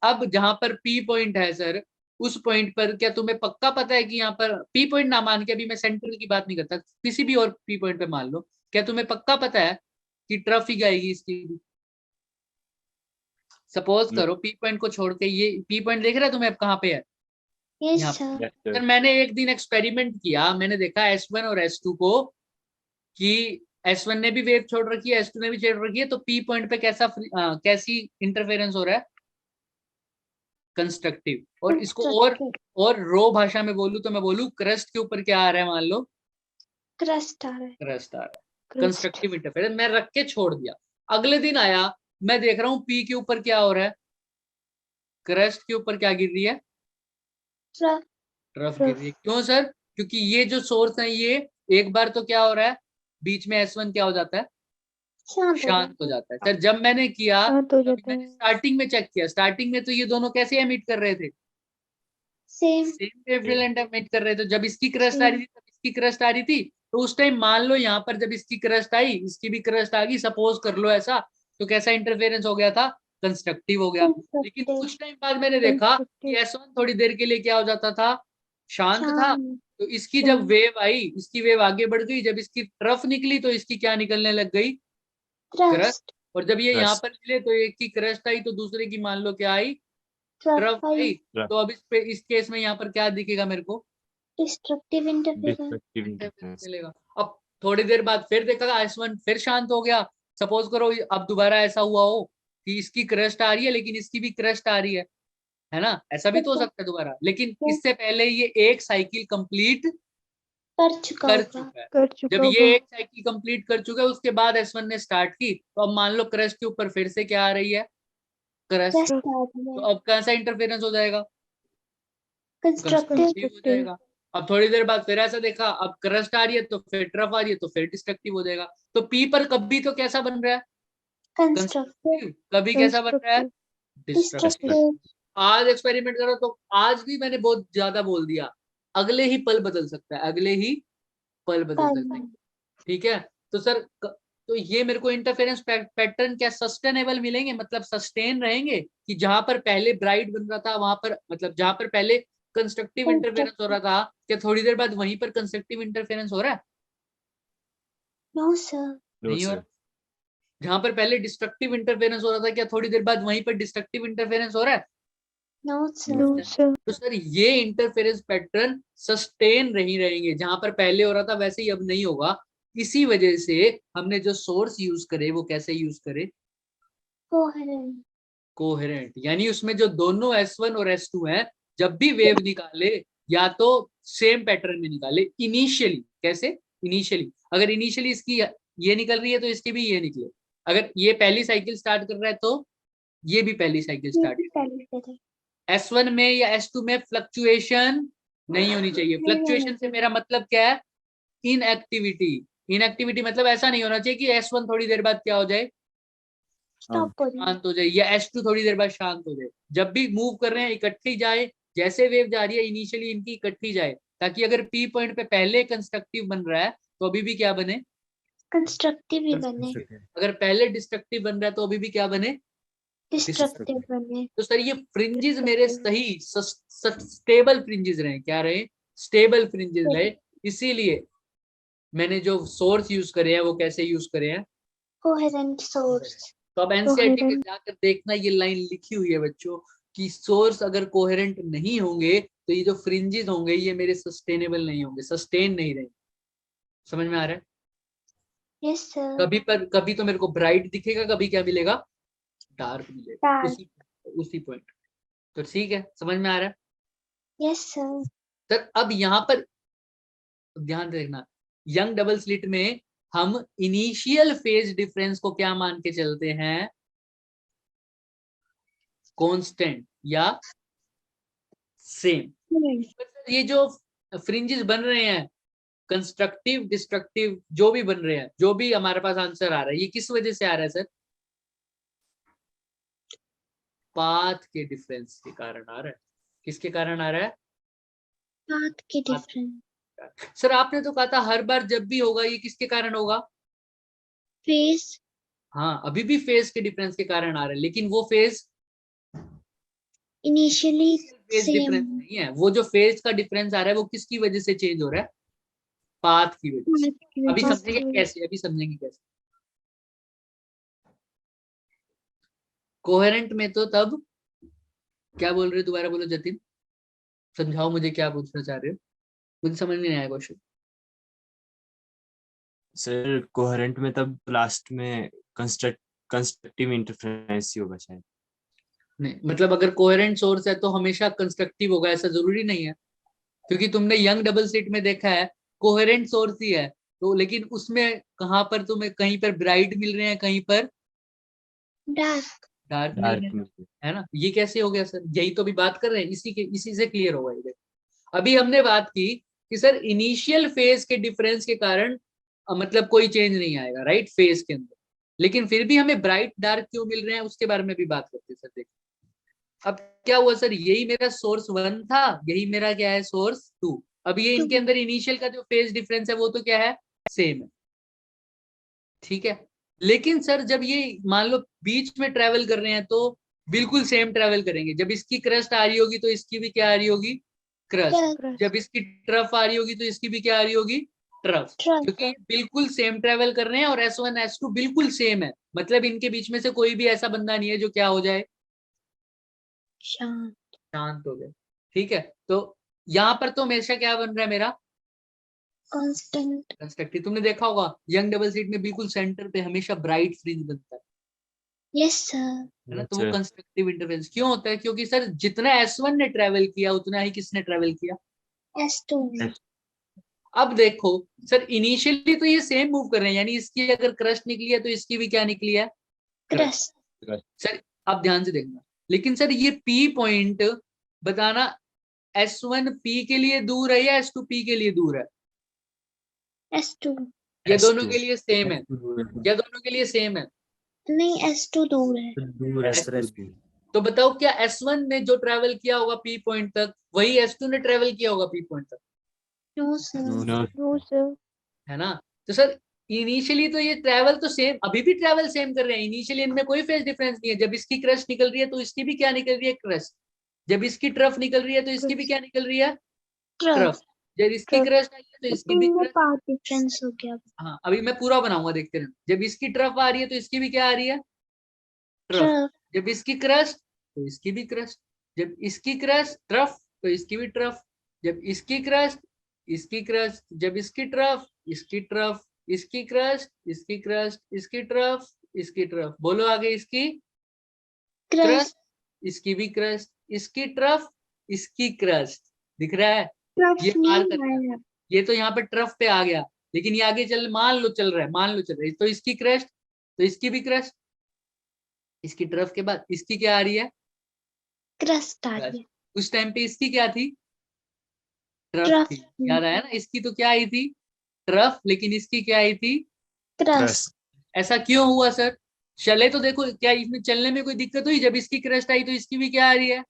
अब जहां पर P पॉइंट है सर, उस पॉइंट पर क्या तुम्हें पक्का पता है कि यहाँ पर P पॉइंट ना मान के, अभी मैं सेंटर की बात नहीं करता, किसी भी और P पॉइंट पे मान लो, क्या तुम्हें पक्का पता है कि ट्रफ ही आएगी इसकी भी? सपोज करो पी पॉइंट को छोड़ के, ये पी पॉइंट देख रहा है तुम्हें अब कहाँ पे है? Yes, यहाँ sir. Yes, sir. सर मैंने एक दिन एक्सपेरिमेंट किया, मैंने देखा S1 और S2 को कि S1 ने भी वेव छोड़ रखी है, S2 ने भी छोड़ रखी है, तो पी पॉइंट पे कैसी इंटरफेरेंस हो रहा है? कंस्ट्रक्टिव। और इसको और रो भाषा में बोलूं तो मैं बोलूं क्रस्ट के ऊपर क्या आ रहा है, मान लो Crust आ रहा है. क्रस्ट आ रहा है, Crust. Constructive interference. मैं रख के छोड़ दिया, अगले दिन आया, मैं देख रहा हूँ पी के ऊपर क्या हो रहा है, क्रस्ट के ऊपर क्या गिर रही है? Truff. ट्रफ गिर रही है। क्यों सर? क्योंकि ये जो सोर्स है ये एक बार तो क्या हो रहा है, बीच में S1 क्या हो जाता है? शांत हो जाता है। सर जब मैंने किया, शांत हो तभी जाता मैंने है. स्टार्टिंग में चेक किया, स्टार्टिंग में तो ये दोनों कैसे एमिट कर रहे थे? Same. सेम वेवलेंथ एमिट कर रहे थे। जब इसकी क्रस्ट आ रही थी तब इसकी क्रस्ट आ रही थी, तो उस टाइम मान लो यहाँ पर जब इसकी क्रस्ट आई, इसकी भी क्रस्ट आ गई, सपोज कर लो ऐसा, तो कैसा इंटरफेरेंस हो गया था? कंस्ट्रक्टिव हो गया। लेकिन कुछ टाइम बाद मैंने देखा कि S1 थोड़ी देर के लिए क्या हो जाता था? शांत था। तो इसकी जब वेव आई, इसकी वेव आगे बढ़ गई, जब इसकी ट्रफ निकली तो इसकी क्या निकलने लग गई? क्रस्ट। और जब ये यहाँ पर मिले तो एक की क्रस्ट आई तो दूसरे की मान लो क्या आई? ट्रफ आई। तो अब इस केस में यहाँ पर क्या दिखेगा मेरे को? Destructive interference. मिलेगा। अब थोड़ी देर बाद फिर देखा S1 फिर शांत हो गया। सपोज करो अब दोबारा ऐसा हुआ हो कि इसकी क्रस्ट आ रही है लेकिन इसकी भी क्रस्ट आ रही है ना? ऐसा भी तो हो सकता है दोबारा। लेकिन इससे पहले ये एक साइकिल कंप्लीट कर चुका कर होगा. चुका है। कर चुका जब ये होगा. एक साइकिल कंप्लीट कर चुका है, उसके बाद S1 ने स्टार्ट की, तो अब मान लो क्रस्ट के ऊपर फिर से क्या आ रही है? क्रस्ट। Crust आ तो रहा है. अब कैसा इंटरफेरेंस हो जाएगा? Constructive. कंस्ट्रक्टिव हो जाएगा। अब थोड़ी देर बाद फिर ऐसा देखा, अब क्रस्ट आ रही है तो फिर ट्रफ आ रही है तो फिर डिस्ट्रक्टिव हो जाएगा। तो पी पर कभी तो कैसा बन रहा है? Constructive. कभी कैसा बन रहा है? डिस्ट्रक्टिव। Destructive. आज एक्सपेरिमेंट करो तो आज भी मैंने बहुत ज्यादा बोल दिया, अगले ही पल बदल सकता है, अगले ही पल बदल सकता है। ठीक है। तो सर तो ये मेरे को इंटरफेरेंस पैटर्न क्या सस्टेनेबल मिलेंगे, मतलब सस्टेन रहेंगे, कि जहां पर पहले ब्राइट बन रहा था वहां पर, मतलब जहां पर पहले कंस्ट्रक्टिव इंटरफेरेंस हो रहा था, क्या थोड़ी देर बाद वहीं पर कंस्ट्रक्टिव इंटरफेरेंस हो रहा है? No, sir. नहीं हो रहा। जहां पर पहले डिस्ट्रक्टिव इंटरफेरेंस हो रहा था, क्या थोड़ी देर बाद वहीं पर डिस्ट्रक्टिव इंटरफेरेंस हो रहा है? No, sir. No, sir. तो सर ये इंटरफेरेंस पैटर्न सस्टेन नहीं रहेंगे, जहां पर पहले हो रहा था वैसे ही अब नहीं होगा। इसी वजह से हमने जो सोर्स यूज करे वो कैसे यूज करे? Coherent. कोहेरेंट। यानी उसमें जो दोनों S1 और S2 हैं, जब भी वेव निकाले या तो सेम पैटर्न में निकाले इनिशियली। कैसे? इनिशियली अगर इनिशियली इसकी ये निकल रही है तो इसकी भी ये निकले। अगर ये पहली साइकिल स्टार्ट कर रहा है तो ये भी पहली साइकिल स्टार्ट। S1 में या S2 में फ्लक्चुएशन नहीं होनी चाहिए। फ्लक्चुएशन से मेरा मतलब क्या है? इनएक्टिविटी। इनएक्टिविटी मतलब ऐसा नहीं होना चाहिए कि S1 थोड़ी देर बाद क्या हो जाए? Stop हो जाए. शांत हो जाए, या S2 थोड़ी देर बाद शांत हो जाए। जब भी मूव कर रहे हैं इकट्ठी जाए, जैसे वेव जा रही है इनिशियली इनकी इकट्ठी जाए, ताकि अगर पी पॉइंट पे पहले कंस्ट्रक्टिव बन रहा है तो अभी भी क्या बने? Constructive ही बने. अगर पहले डिस्ट्रक्टिव बन रहा है तो अभी भी क्या बने? Destructive बने. तो सर ये फ्रिंजेस मेरे सही स्टेबल फ्रिंजेस रहे। क्या रहे? स्टेबल फ्रिंजेस रहे। इसीलिए मैंने जो सोर्स यूज करे हैं वो कैसे यूज करे हैं? Coherent source. तो अब एनसीईआरटी में Coherent. जाकर देखना, ये लाइन लिखी हुई है बच्चों कि सोर्स अगर कोहेरेंट नहीं होंगे तो ये जो फ्रिंजेस होंगे ये मेरे सस्टेनेबल नहीं होंगे, सस्टेन नहीं रहेंगे। समझ में आ रहा है? Yes, sir. कभी तो मेरे को ब्राइट दिखेगा, कभी क्या मिलेगा? डार्क मिलेगा। Dark. उसी पॉइंट। तो ठीक है, समझ में आ रहा है? Yes, sir. सर अब यहाँ पर ध्यान देखना, यंग डबल स्लिट में हम इनिशियल फेज डिफरेंस को क्या मान के चलते हैं? कांस्टेंट या सेम। ये जो फ्रिंजेस बन रहे हैं कंस्ट्रक्टिव डिस्ट्रक्टिव जो भी बन रहे हैं, जो भी हमारे पास आंसर आ रहा है, ये किस वजह से आ रहा है सर? पाथ के डिफरेंस के कारण आ रहा है। किसके कारण आ रहा है? Path के different. सर आपने तो कहा था हर बार जब भी होगा, ये किसके कारण होगा? Phase. हाँ, अभी भी फेज के डिफरेंस के कारण आ रहा है, लेकिन वो phase Initially phase difference same. नहीं है। वो जो फेज का डिफरेंस आ रहा है वो किसकी वजह से चेंज हो रहा है? पाथ की वजह से। अभी Path समझेंगे की कैसे, अभी समझेंगे कैसे। कोहेरेंट में तो तब क्या बोल रहे हो, दोबारा बोलो जतिन, समझाओ मुझे क्या पूछना चाह रहे हो, मुझे समझ नहीं आया क्वेश्चन। सर कोहेरेंट में तब लास्ट में कंस्ट्रक्टिव इंटरफेरेंस ही होगा शायद। नहीं मतलब अगर कोहेरेंट सोर्स है तो हमेशा कंस्ट्रक्टिव होगा ऐसा जरूरी नहीं है, क्योंकि तुमने यंग डबल स्लिट में देखा है कोहेरेंट सोर्स ही है, तो लेकिन उसमें कहाँ पर तुम्हें कहीं पर ब्राइट मिल रहे हैं, कहीं पर dark. डार्क मिल रहे डार्क हैं, में है ना। ये कैसे हो गया सर, यही तो अभी बात कर रहे हैं, इसी से क्लियर होगा ये। अभी हमने बात की कि सर इनिशियल फेज के डिफरेंस के कारण मतलब कोई चेंज नहीं आएगा राइट फेज के अंदर, लेकिन फिर भी हमें ब्राइट डार्क क्यों मिल रहे हैं उसके बारे में भी बात करते हैं सर। देखिए अब क्या हुआ सर, यही मेरा सोर्स 1 था, यही मेरा क्या है सोर्स 2। अब ये इनके अंदर इनिशियल का जो फेज डिफरेंस है वो तो क्या है, सेम है, ठीक है। लेकिन सर जब ये मान लो बीच में ट्रेवल कर रहे हैं तो बिल्कुल सेम ट्रेवल करेंगे। जब इसकी क्रस्ट आ रही होगी तो इसकी भी क्या आ रही होगी, क्रस्ट। Crust. जब इसकी ट्रफ आ रही होगी तो इसकी भी क्या आ रही होगी, ट्रफ। Trust. क्योंकि ये बिल्कुल सेम ट्रेवल कर रहे हैं और S1 S2 बिल्कुल सेम है, मतलब इनके बीच में से कोई भी ऐसा बंदा नहीं है जो क्या हो जाए, शांत. शांत हो गए, ठीक है। तो यहाँ पर तो हमेशा क्या बन रहा है मेरा, Constant. कंस्ट्रक्टिव। तुमने देखा होगा यंग डबल सीट में बिल्कुल सेंटर पे हमेशा ब्राइट फ्रिंज बनता है Yes sir. ना। तो वो कंस्ट्रक्टिव इंटरफेरेंस क्यों होता है, क्योंकि सर जितना S1 ने ट्रेवल किया उतना ही किसने ट्रेवल किया, S2. अब देखो सर इनिशियली तो ये सेम मूव कर रहे हैं, यानी इसकी अगर क्रस्ट निकली है तो इसकी भी क्या निकली है, क्रस्ट। Crust. सर आप ध्यान से देखना, लेकिन सर ये P पॉइंट बताना S1 P के लिए दूर है या S2 P के लिए दूर है, S2. या दोनों के लिए सेम है, या दोनों के लिए सेम है। नहीं S2 दूर है. दूर है। तो बताओ क्या S1 ने जो ट्रेवल किया होगा P पॉइंट तक वही S2 ने ट्रेवल किया होगा P पॉइंट तक, No sir. No sir. है ना। तो सर इनिशियली तो ये ट्रेवल तो सेम, अभी भी ट्रेवल सेम कर रहे हैं, इनिशियली इनमें कोई फेज डिफरेंस नहीं है। जब इसकी क्रस्ट निकल रही है तो इसकी भी क्या निकल रही है, क्रस्ट। जब इसकी ट्रफ निकल रही है तो इसकी भी क्या निकल रही है, ट्रफ। Trust. जब इसकी Trust. क्रस्ट आई है तो इसकी भी इनमें क्रस्ट। पाथ डिफरेंस हो गया. हाँ अभी मैं पूरा बनाऊंगा, देखते रहना। जब इसकी ट्रफ आ रही है तो इसकी भी क्या आ रही है, ट्रफ। Trust. जब इसकी क्रस्ट तो इसकी भी क्रस्ट। जब इसकी क्रस्ट ट्रफ तो इसकी भी ट्रफ। जब इसकी क्रस्ट इसकी क्रस्ट। जब इसकी ट्रफ इसकी ट्रफ। इसकी क्रस्ट इसकी क्रस्ट इसकी ट्रफ इसकी ट्रफ। बोलो आगे, इसकी Crust. क्रस्ट इसकी भी क्रस्ट इसकी ट्रफ इसकी क्रस्ट। दिख रहा है, Trust ये पार कर नहीं गया। आया. ये तो यहाँ पे ट्रफ पे आ गया, लेकिन ये आगे चल, मान लो चल रहा है, मान लो चल रहा है, तो इसकी क्रस्ट तो इसकी भी क्रस्ट। इसकी ट्रफ के बाद इसकी क्या आ रही है, Crust आ गया. उस टाइम पे इसकी क्या थी, ट्रफ Trust. थी। याद आया ना, इसकी तो क्या आई थी, ट्रफ, लेकिन इसकी क्या आई थी, Crust. ऐसा क्यों हुआ सर। चले तो देखो क्या इसमें चलने में कोई दिक्कत हुई, जब इसकी क्रस्ट आई तो इसकी भी क्या आ रही है,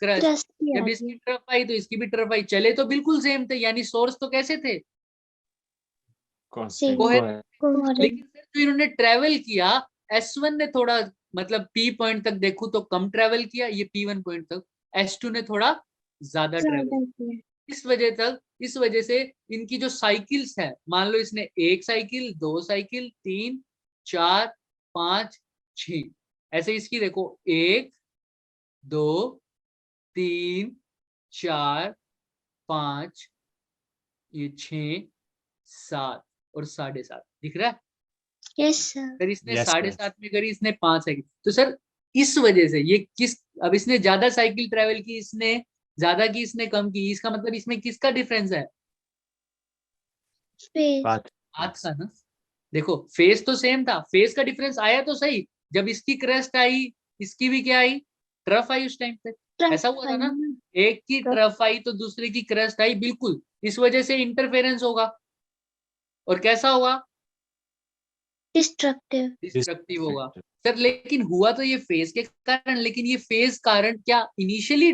क्रस्ट। Crust भी आ जब गया. इसकी ट्रफ आई तो इसकी भी ट्रफ आई, चले तो बिल्कुल सेम थे, यानी सोर्स तो कैसे थे, Same. Constant. लेकिन सर जो इन्होंने ट्रेवल किया, S1 ने थोड़ा मतलब P पॉइंट तक देखूं तो कम ट्रेवल किया, ये P1 पॉइंट तक। S2 ने थोड़ा ज्यादा ट्रेवल, ज्यादा किया. इस वजह से इनकी जो साइकिल्स है, मान लो इसने 1 साइकिल 2 साइकिल 3 4 5 6, ऐसे इसकी देखो 1 2 3 4 5 ये 6 7 और 7.5 दिख रहा है। Yes sir. सर इसने Yes, 7.5 में करी, इसने 5 साइकिल। तो सर इस वजह से ये किस, अब इसने ज्यादा साइकिल ट्रेवल की, इसने ज्यादा की, इसने कम की, इसका मतलब इसमें किसका डिफरेंस है, Phase. पाथ का ना। देखो फेस तो सेम था, फेस का डिफरेंस आया तो सही, जब इसकी क्रस्ट आई इसकी भी क्या आई, ट्रफ आई उस टाइम पे, Trust ऐसा हुआ था ना। आया. एक की ट्रफ आई तो दूसरे की क्रस्ट आई, बिल्कुल इस वजह से इंटरफेरेंस होगा, और कैसा होगा, Destructive. डिस्ट्रक्टिव होगा। सर लेकिन हुआ तो ये फेज के कारण, लेकिन ये फेज कारण क्या इनिशियली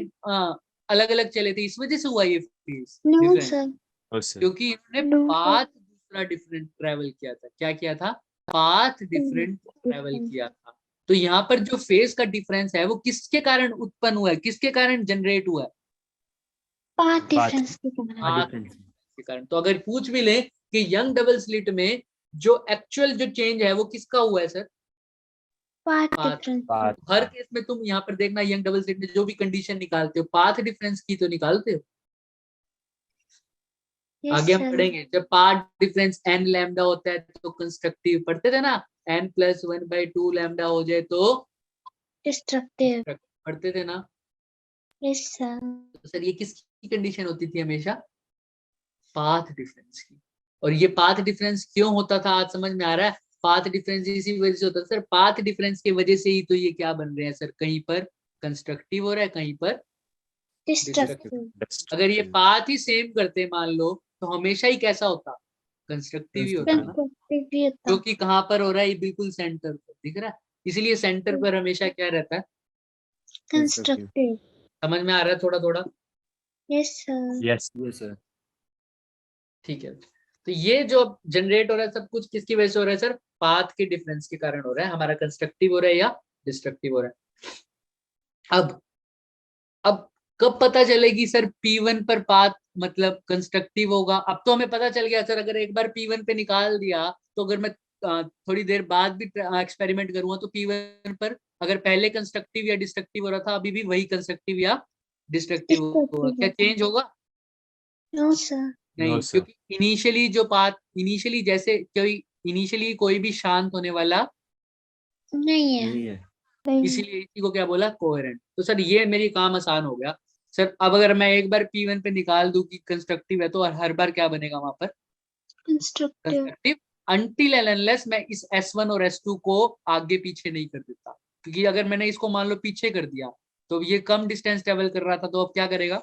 अलग अलग चले थे, इस वजह से हुआ ये फेज No डिफरेंट, sir. क्योंकि इन्होंने No, sir. पाथ दूसरा डिफरेंट ट्रेवल किया था। क्या किया था, पाथ डिफरेंट ट्रेवल किया था। तो यहाँ पर जो फेज का डिफरेंस है वो किसके कारण उत्पन्न हुआ है, किसके कारण जनरेट हुआ है, Path difference के कारण. पाथ के कारण। तो अगर पूछ भी ले कि यंग डबल स्लिट में जो एक्चुअल जो चेंज है वो किसका हुआ है सर? Path path. डिफरेंस। हर केस में तुम यहाँ पर देखना यंग डबल स्लिट में जो भी कंडीशन निकालते हो पाथ डिफरेंस की तो निकालते हो। यस आगे हम सर। पढ़ेंगे जब पाथ डिफरेंस n लैम्डा होता है तो कंस्ट्रक्टिव पढ़ते थे ना, n+1/2 लैम्डा हो जाए तो डिस्ट्रक्टिव। पढ़ते थे ना। Yes sir. तो सर ये किसकी कंडीशन होती थी हमेशा? पाथ डिफरेंस की। और ये पाथ डिफरेंस क्यों होता था आज समझ में आ रहा है? पाथ डिफरेंस इसी वजह से होता है सर, पाथ डिफरेंस की वजह से ही तो ये क्या बन रहे हैं सर, कहीं पर कंस्ट्रक्टिव हो रहा है कहीं पर डिस्ट्रक्टिव। अगर ये पाथ ही सेम करते मान लो तो हमेशा ही कैसा होता? कंस्ट्रक्टिव ही होता ना, कंस्ट्रक्टिव भी होता। जो कि कहाँ पर हो रहा है? ये बिल्कुल सेंटर पर दिख रहा है, इसलिए सेंटर पर हमेशा क्या रहता है? कंस्ट्रक्टिव। समझ में आ रहा है थोड़ा थोड़ा? Yes sir. Yes sir. ठीक है, तो ये जो जनरेट हो रहा है सब कुछ किसकी वजह से हो रहा है सर? पाथ के डिफरेंस के कारण हो रहा है। हमारा कंस्ट्रक्टिव हो रहा है या डिस्ट्रक्टिव हो रहा है। अब कब पता चलेगी सर P1 पर पाथ मतलब कंस्ट्रक्टिव होगा? अब तो हमें पता चल गया सर, अगर एक बार P1 पे निकाल दिया तो अगर मैं थोड़ी देर बाद भी एक्सपेरिमेंट करूंगा तो P1 पर अगर पहले कंस्ट्रक्टिव या डिस्ट्रक्टिव हो रहा था अभी भी वही कंस्ट्रक्टिव या डिस्ट्रक्टिव होगा। क्या चेंज होगा? No sir. नहीं, sir. क्योंकि इनिशियली जो पाथ इनिशियली जैसे कोई भी शांत होने वाला नहीं है। नहीं इसीलिए इसी को क्या बोला? कोहेरेंट। तो सर ये मेरी काम आसान हो गया सर। अब अगर मैं एक बार P1 पे निकाल दूं कि कंस्ट्रक्टिव है तो हर बार क्या बनेगा वहां पर? Constructive. Constructive until and unless मैं इस S1 और S2 को आगे पीछे नहीं कर देता। क्योंकि अगर मैंने इसको मान लो पीछे कर दिया तो ये कम डिस्टेंस ट्रेवल कर रहा था तो अब क्या करेगा?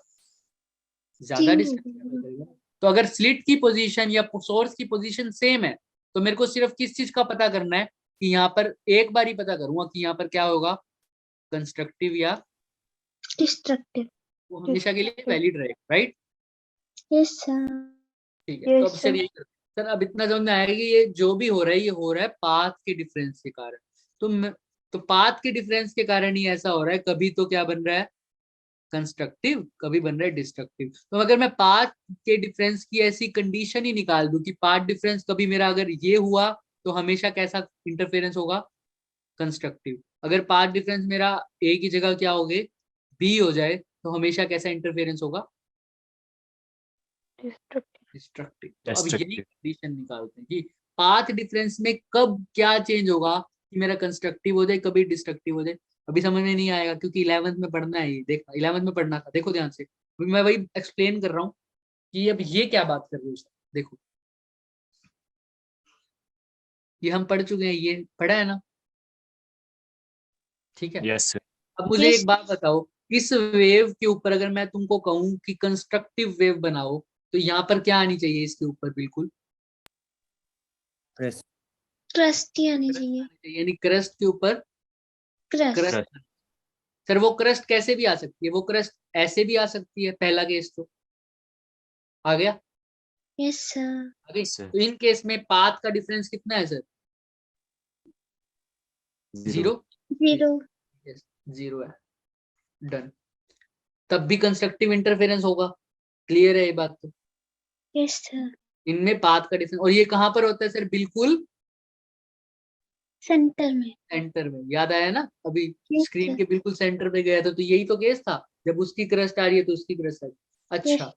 ज्यादा डिस्टेंस ट्रेवल करेगा। तो अगर स्लिट की पोजीशन या सोर्स की पोजीशन सेम है तो मेरे को सिर्फ किस चीज का पता करना है कि यहाँ पर एक बार ही पता करूंगा कि यहाँ पर क्या होगा? कंस्ट्रक्टिव या डिस्ट्रक्टिव। वो हमेशा के लिए वैलिड रहेगा, राइट? Yes sir. ठीक है, तो अब Yes, सर यही सर अब इतना समझ में आएगा कि ये जो भी हो रहा है ये हो रहा है पाथ के डिफरेंस के कारण। तो पाथ के डिफरेंस के कारण ही ऐसा हो रहा है। कभी तो क्या बन रहा है? कंस्ट्रक्टिव, कभी बन रहा है डिस्ट्रक्टिव। तो अगर मैं पाथ के डिफरेंस की ऐसी कंडीशन ही निकाल दूं कि पाथ डिफरेंस कभी मेरा अगर ये हुआ तो हमेशा कैसा इंटरफेरेंस होगा? कंस्ट्रक्टिव। अगर पाथ डिफरेंस मेरा ए की जगह क्या हो गए बी हो जाए तो हमेशा कैसा इंटरफेरेंस होगा? destructive. डिस्ट्रक्टिव। तो अब यही Destructive. कंडीशन निकालते हैं कि पाथ डिफरेंस में कब क्या चेंज होगा कि मेरा कंस्ट्रक्टिव हो जाए कभी डिस्ट्रक्टिव हो जाए। अभी समझ में नहीं आएगा क्योंकि 11th में पढ़ना है ये। देख 11th में पढ़ना था, देखो ध्यान से। अभी मैं वही एक्सप्लेन कर रहा हूँ कि अब ये क्या बात कर रही हूँ। देखो ये हम पढ़ चुके हैं, ये पढ़ा है ना? ठीक है, Yes sir. अब मुझे Yes. एक बात बताओ, इस वेव के ऊपर अगर मैं तुमको कहूं कि कंस्ट्रक्टिव वेव बनाओ तो यहाँ पर क्या आनी चाहिए इसके ऊपर? बिल्कुल क्रस्ट ही आनी चाहिए। यानी क्रस्ट के ऊपर क्रस्ट। क्रस्ट। सर वो क्रस्ट कैसे भी आ सकती है? वो क्रस्ट ऐसे भी आ सकती है। पहला केस तो आ गया, यस सर। आ गई। Sir. तो इन केस में पाथ का डिफरेंस कितना है sir? Zero. Zero. Yes, zero है। डन। तब भी कंस्ट्रक्टिव इंटरफेरेंस होगा। क्लियर है ये बात? तो यस सर। इनमें पाथ का डिफरेंस, और ये कहां पर होता है सर? बिल्कुल सेंटर में। सेंटर में। याद आया ना? अभी Yes, स्क्रीन sir. के बिल्कुल सेंटर पे गया था तो यही तो केस था। जब उसकी क्रस्ट आ रही है तो उसकी क्रस्ट आ रही है। अच्छा, Yes.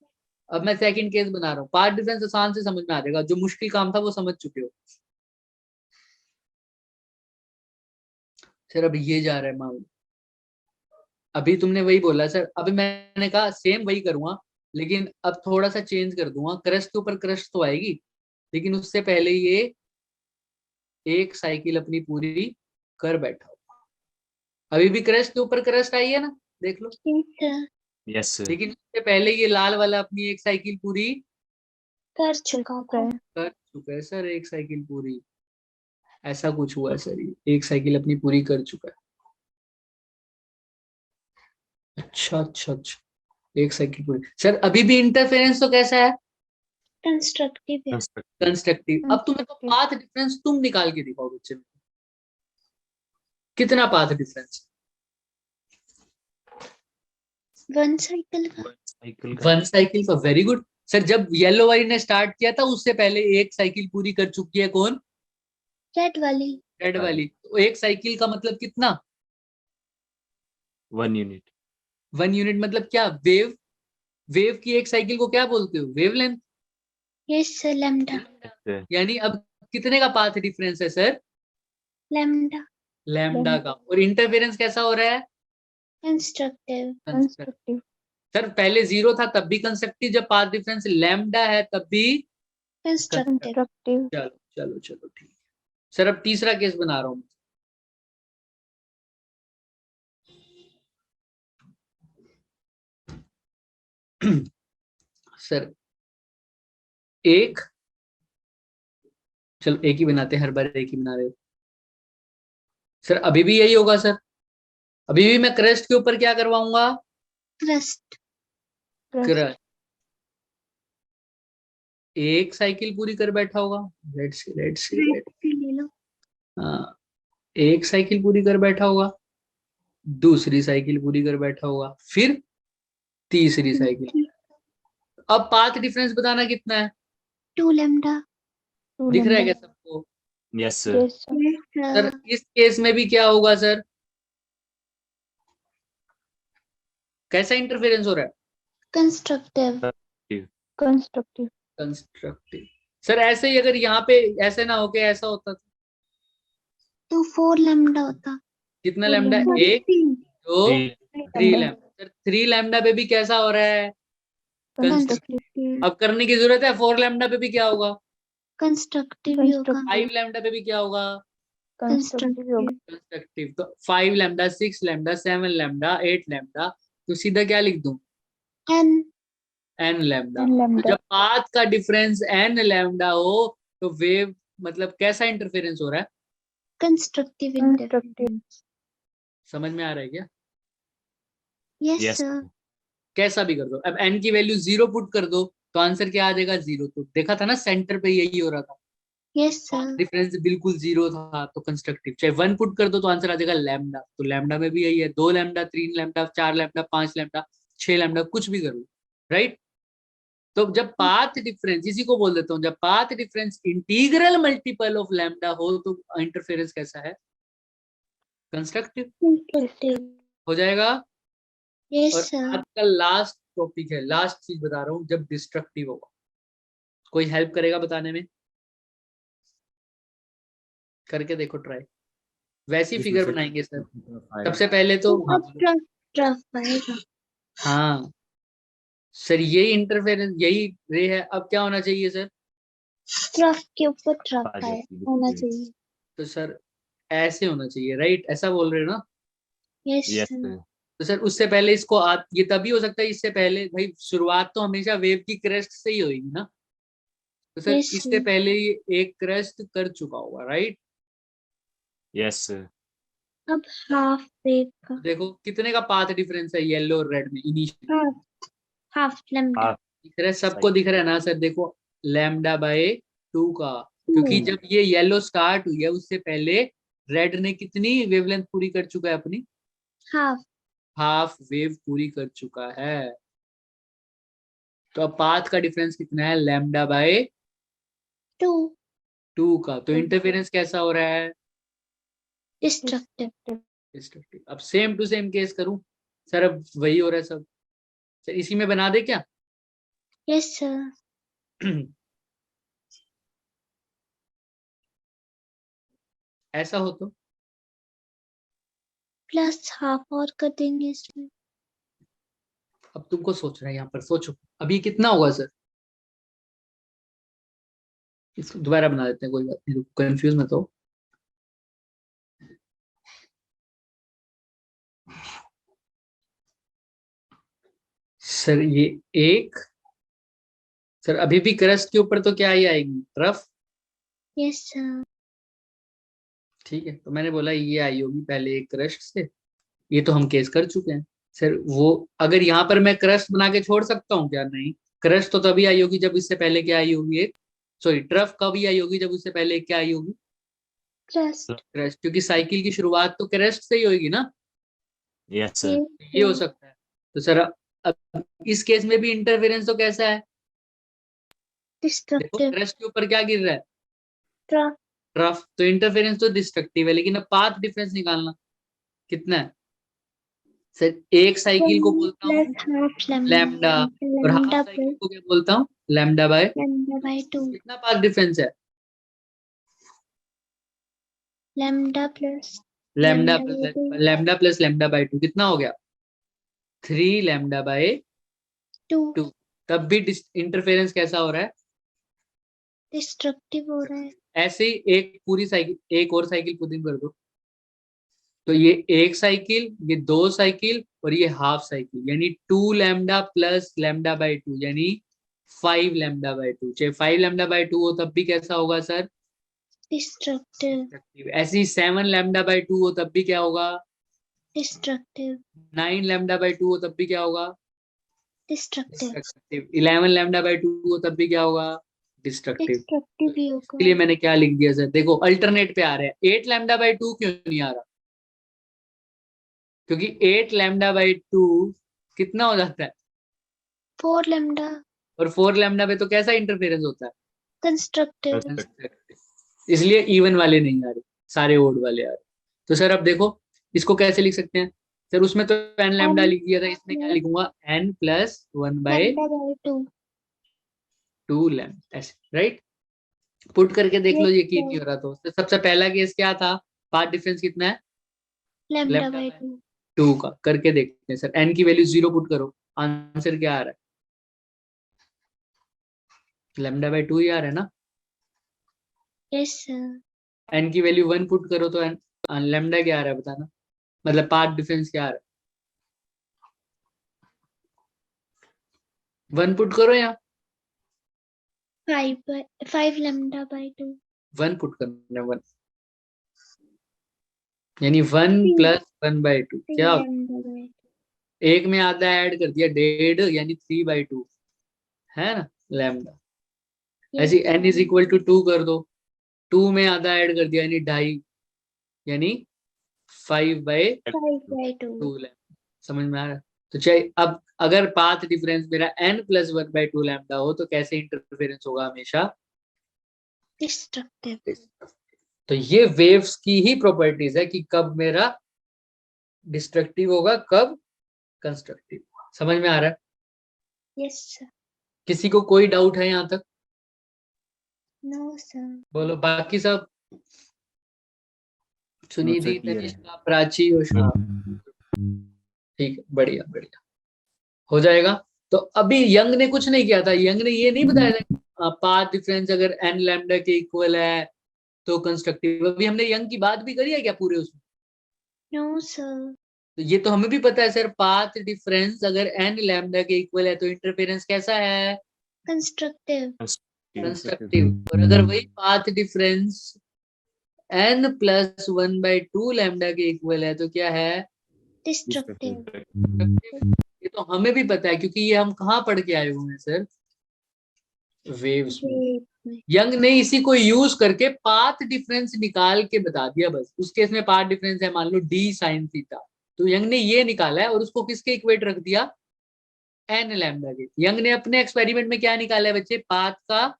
अब मैं सेकंड केस बना रहा हूँ। पाथ डिफरेंस आसान से समझ में आ जाएगा, जो मुश्किल काम था वो समझ चुके हो। सर अब ये जा रहा है मामला, अभी तुमने वही बोला सर। अभी मैंने कहा सेम वही करूंगा लेकिन अब थोड़ा सा चेंज कर दूंगा। क्रस्ट के ऊपर क्रस्ट तो आएगी लेकिन उससे पहले ये एक साइकिल अपनी पूरी कर बैठा होगा। अभी भी क्रस्ट के ऊपर क्रस्ट आई है ना, देख लो। Yes, sir. Yes sir. लेकिन उससे पहले ये लाल वाला अपनी एक साइकिल पूरी कर चुका था। कर चुका है सर। एक साइकिल पूरी, ऐसा कुछ हुआ है सर। ये एक साइकिल अपनी पूरी कर चुका है। अच्छा अच्छा अच्छा, एक साइकिल पूरी। सर अभी भी इंटरफेरेंस तो कैसा है? कंस्ट्रक्टिव है। Constructive. कंस्ट्रक्टिव। अब तुम्हें तो पाथ डिफरेंस तुम निकाल के दिखाओ बच्चे में, कितना पाथ डिफरेंस? वन साइकिल का। Cycle का. वन साइकिल का। Very good. सर जब येलो वाली ने स्टार्ट किया था उससे पहले एक साइकिल पूरी कर चुकी है कौन? रेड वाली। रेड वाली। तो एक साइकिल का मतलब कितना? 1 यूनिट। 1 यूनिट मतलब क्या? वेव। वेव की एक साइकिल को क्या बोलते हो? वेवलेंथ। Yes sir, lambda. यानी अब कितने का पाथ डिफरेंस है सर? लैम्डा। लैम्डा का। और इंटरफेरेंस कैसा हो रहा है? कंस्ट्रक्टिव। कंस्ट्रक्टिव। सर पहले 0 था तब भी कंस्ट्रक्टिव, जब पाथ डिफरेंस लैम्डा है तब भी कंस्ट्रक्टिव। चलो चलो चलो ठीक है सर। अब तीसरा केस बना रहा हूं। सर एक, चलो एक ही बनाते हैं, हर बार एक ही बना रहे हो सर। अभी भी यही होगा सर। अभी भी मैं क्रस्ट के ऊपर क्या करवाऊंगा? क्रस्ट। क्रस्ट। एक साइकिल पूरी कर बैठा होगा। Let's see. ले लो। हाँ, एक साइकिल पूरी कर बैठा होगा, दूसरी साइकिल पूरी कर बैठा होगा, फिर तीसरी साइकिल। अब पाथ डिफरेंस बताना कितना है? 2 लैम्डा। दिख रहा है क्या सबको? Yes sir. सर इस केस में भी क्या होगा सर? कैसा इंटरफेरेंस हो रहा है? कंस्ट्रक्टिव। कंस्ट्रक्टिव। सर ऐसे ही अगर यहाँ पे ऐसे ना होके ऐसा होता तो 4 लैम्डा होता। कितना लैम्डा? एक, दो, 3 लैम्डा। सर 3 लैम्डा पे भी कैसा हो रहा है? कंस्ट्रक्टिव। अब करने की जरूरत है, 4 लैम्डा पे भी क्या होगा? कंस्ट्रक्टिव ही होगा। 5 लैम्डा पे भी क्या होगा? कंस्ट्रक्टिव। कंस्ट्रक्टिव। तो 5 लैम्डा, 6 लैम्डा, 7 लैम्डा, 8 लैम्डा, तो सीधा क्या लिख दूं? एन। N lambda. तो जब पाथ का डिफरेंस एन लैम्डा हो तो वेव मतलब कैसा इंटरफेरेंस हो रहा है? Constructive interference. समझ में आ रहा है क्या? Yes yes sir. कैसा भी कर दो। अब एन की वैल्यू 0 पुट कर दो तो आंसर क्या आ जाएगा? 0। तो देखा था ना सेंटर पे यही हो रहा था। Yes sir. डिफरेंस बिल्कुल 0 था तो कंस्ट्रक्टिव। चाहे 1 पुट कर दो तो आंसर आ जाएगा लैम्डा। तो लैम्डा में भी यही है, 2 lambda, 3 lambda, 4 lambda, 5 lambda, 6 lambda, कुछ भी करो। राइट। तो जब पाथ डिफरेंस, इसी को बोल देता हूं, जब path difference integral multiple of lambda हो तो इंटरफेरेंस कैसा है? Constructive constructive. हो जाएगा। यस और सर। आज का लास्ट टॉपिक है, लास्ट चीज बता रहा हूं, जब डिस्ट्रक्टिव होगा। कोई हेल्प करेगा बताने में? करके देखो ट्राई। वैसी फिगर बनाएंगे सर। सबसे पहले तो हाँ बोलो। ट्रफ आएगा। हाँ सर यही इंटरफेरेंस, यही रे है। अब क्या होना चाहिए सर? ट्रफ के ऊपर ट्रफ आए होना चाहिए। तो सर ऐसे होना चाहिए। राइट, ऐसा बोल रहे हो ना? Yes yes sir. सर। तो सर उससे पहले इसको ये तभी हो सकता है, इससे पहले भाई शुरुआत तो हमेशा वेव की क्रेस्ट से ही होगी ना। तो सर Yes, इससे sir. पहले ये एक क्रेस्ट कर चुका होगा। राइट। Yes sir. अब हाफ वेव का। देखो कितने का पाथ डिफरेंस है येलो और रेड में इनिशियल? Half lambda. दिख रहा है सबको? दिख रहा है ना सर? देखो लैम्डा बाय 2 का, क्योंकि जब ये येलो स्टार्ट हुई है उससे पहले रेड ने कितनी वेवलेंथ पूरी कर चुका है अपनी? हाफ। हाफ वेव पूरी कर चुका है। तो अब पाथ का डिफरेंस कितना है? लैम्डा बाय 2 2 का। तो इंटरफेरेंस कैसा हो रहा है? डिस्ट्रक्टिव। डिस्ट्रक्टिव। अब सेम टू सेम केस करूं सर? अब वही हो रहा है सब। सर इसी में बना दे क्या? Yes sir. ऐसा हो तो प्लस हाफ और कर देंगे इसमें। अब तुमको सोचना है, यहाँ पर सोचो अभी कितना होगा सर? इसको दोबारा बना देते हैं, कोई बात नहीं, कंफ्यूज मत हो। सर ये एक, सर अभी भी क्रस्ट के ऊपर तो क्या ही आएगी? ट्रफ। Yes sir. ठीक है, तो मैंने बोला ये आई होगी पहले एक क्रस्ट से। ये तो हम केस कर चुके हैं सर। वो अगर यहाँ पर मैं क्रस्ट बना के छोड़ सकता हूँ क्या? नहीं। क्रस्ट तो तभी आई होगी जब इससे पहले क्या आई होगी? एक, सॉरी ट्रफ कभी आई होगी? जब उससे पहले क्या आई होगी? क्रस्ट। क्रस्ट, क्योंकि साइकिल की शुरुआत तो क्रस्ट से ही होगी ना। Yes sir. ये हो सकता है। तो सर अब इस केस में भी इंटरफेरेंस तो कैसा है? देखो डिस्ट्रक्टिव क्रस्ट के ऊपर क्या गिर रहा है, ट्रफ ट्रफ, तो इंटरफेरेंस तो डिस्ट्रक्टिव है, लेकिन अब पाथ डिफरेंस निकालना कितना है सर। एक साइकिल को बोलता हूँ प्लस हाफ लैम्डा, और हाफ लैम्डा साइकिल प्लस को क्या बोलता हूँ, लैम्डा बाय, लैम्डा बाय 2 कितना पाथ डिफरेंस है, lambda plus lambda lambda by 2 lambda plus lambda by 2 कितना हो गया, 3 लैम्डा बाय 2 2। तब भी इंटरफेरेंस कैसा हो रहा है, डिस्ट्रक्टिव हो रहा है। ऐसे ही एक पूरी साइकिल, एक और साइकिल पुटिंग कर दो, तो ये एक साइकिल, ये 2 साइकिल और ये हाफ साइकिल, यानी 2 लैम्डा प्लस लैम्डा बाय 2 यानी 5 लैम्डा बाय 2। चाहे 5 लैम्डा बाय 2 हो तब भी कैसा होगा सर, डिस्ट्रक्टिव ऐसे ही 7 लैम्डा बाय 2 हो तब भी क्या होगा, डिस्ट्रक्टिव 9 लैम्डा बाय 2 हो तब भी क्या होगा, डिस्ट्रक्टिव डिस्ट्रक्टिव। 11 लैम्डा बाय 2 हो तब भी क्या होगा, डिस्ट्रक्टिव। डिस्ट्रक्टिव ही होगा। इसलिए मैंने क्या लिख दिया सर, देखो अल्टरनेट पे आ रहे हैं। 8 लैम्डा बाय 2 क्यों नहीं आ रहा, क्योंकि 8 लैम्डा बाय 2 कितना हो जाता है, 4 लैम्डा और 4 लैम्डा पे तो कैसा इंटरफेरेंस होता है, कंस्ट्रक्टिव इसलिए इवन वाले नहीं आ रहे, सारे ओड वाले आ रहे। तो सर अब देखो इसको कैसे लिख सकते हैं सर, उसमें तो एन लैम्डा n लिख दिया था, इसमें क्या लिखूंगा, N plus 1 by lambda by 2 2 lambda, ऐसे राइट। पुट करके देख लो, यस यकीन नहीं हो रहा तो सबसे पहला केस क्या था, पाथ डिफरेंस कितना है, लैम्डा लैम्डा बाय बाय 2 2 का। करके देखते हैं सर, एन की वैल्यू 0 पुट करो, आंसर क्या आ रहा है, लैम्डा बाय 2 ही आ रहा है ना। यस सर एन की वैल्यू 1 पुट करो तो एन लैम्डा क्या आ रहा है बताना, मतलब पाथ डिफरेंस क्या आ रहा है, 1 पुट करो या 5 लैम्डा बाय 2 1 पुट करना है, 1 यानी 1 प्लस 1 बाय 2 क्या होगा? लैम्डा बाय एक में आधा ऐड कर दिया 1.5 यानी 3 बाय 2 है ना लैम्डा। ऐसी n इज इक्वल टू 2 कर दो, 2 में आधा ऐड कर दिया यानी 2.5 यानी 5 बाय 2 2 लैम्डा। समझ में आ रहा है। तो चाहे अब अगर पाथ डिफरेंस मेरा n प्लस 1 बाय 2 लैम्डा हो तो कैसे इंटरफेरेंस होगा, हमेशा डिस्ट्रक्टिव। तो ये वेव्स की ही प्रॉपर्टीज है कि कब मेरा डिस्ट्रक्टिव होगा, कब कंस्ट्रक्टिव। समझ में आ रहा है, यस सर किसी को कोई डाउट है यहाँ तक, नो सर बोलो। बाकी सब सुनिधि, clear है। तनिष्का, प्राची और श्राव, ठीक है, बढ़िया बढ़िया, हो जाएगा। तो अभी यंग ने कुछ नहीं किया था, यंग ने ये नहीं बताया था पाथ डिफरेंस अगर n लैम्डा के इक्वल है तो कंस्ट्रक्टिव। अभी हमने यंग की बात भी करी है क्या पूरे उसमें, नो सर तो ये तो हमें भी पता है सर, पाथ डिफरेंस अगर n लैम्डा के इक्वल है तो इंटरफेरेंस कैसा है, कंस्ट्रक्टिव कंस्ट्रक्टिव। और अगर वही path difference n plus 1 by 2 lambda के इक्वल है तो क्या है, डिस्ट्रक्टिव ये तो हमें भी पता है, क्योंकि ये हम कहाँ पढ़ के आए हुए हैं सर, वेव्स में। यंग ने इसी को यूज करके पाथ डिफरेंस निकाल के बता दिया बस। उस केस में पाथ डिफरेंस है मान लो d साइन थीटा, तो यंग ने ये निकाला है और उसको किसके इक्वेट रख दिया, n लैम्डा के। यंग ने अपने एक्सपेरिमेंट में क्या निकाला है बच्चे, पाथ का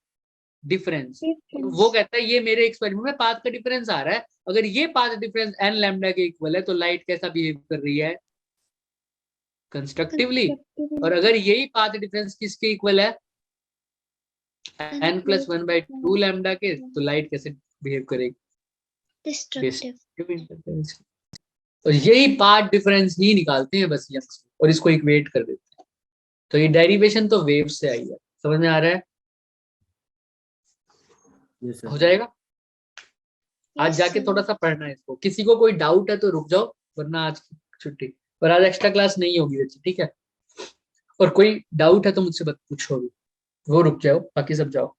डिफरेंस। वो कहता है ये मेरे एक्सपेरिमेंट में पाथ का डिफरेंस आ रहा है, अगर ये पाथ डिफरेंस n लैम्डा के इक्वल है तो लाइट कैसा बिहेव कर रही है, कंस्ट्रक्टिवली। और अगर यही पाथ डिफरेंस किसके इक्वल है, n प्लस 1 बाय 2 लैम्डा के, तो लाइट कैसे बिहेव करेगी, डिस्ट्रक्टिव डिस्ट्रक्टिव इंटरफेरेंस। और यही पाथ डिफरेंस ही निकालते हैं बस यंग और इसको इक्वेट कर देते हैं। तो ये डेरिवेशन तो वेव से आई है, समझ में आ रहा है, हो जाएगा। आज जाके थोड़ा सा पढ़ना है इसको, किसी को कोई डाउट है तो रुक जाओ, वरना आज की छुट्टी। और आज एक्स्ट्रा क्लास नहीं होगी बच्चे, ठीक है। और कोई डाउट है तो मुझसे पूछो भी, वो रुक जाओ, बाकी सब जाओ।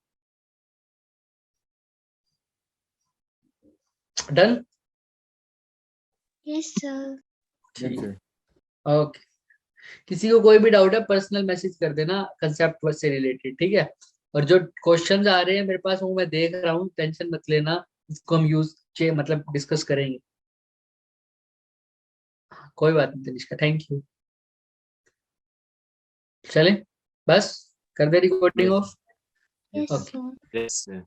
Done, yes sir okay. किसी को कोई भी डाउट है पर्सनल मैसेज कर देना कंसेप्ट से रिलेटेड, ठीक है। और जो क्वेश्चंस आ रहे हैं मेरे पास वो मैं देख रहा हूँ, टेंशन मत लेना, इसको हम मतलब डिस्कस करेंगे। कोई बात नहीं तनिष्का, थैंक यू। चले बस कर दे recording off. Yes, Okay. sir. Yes, sir.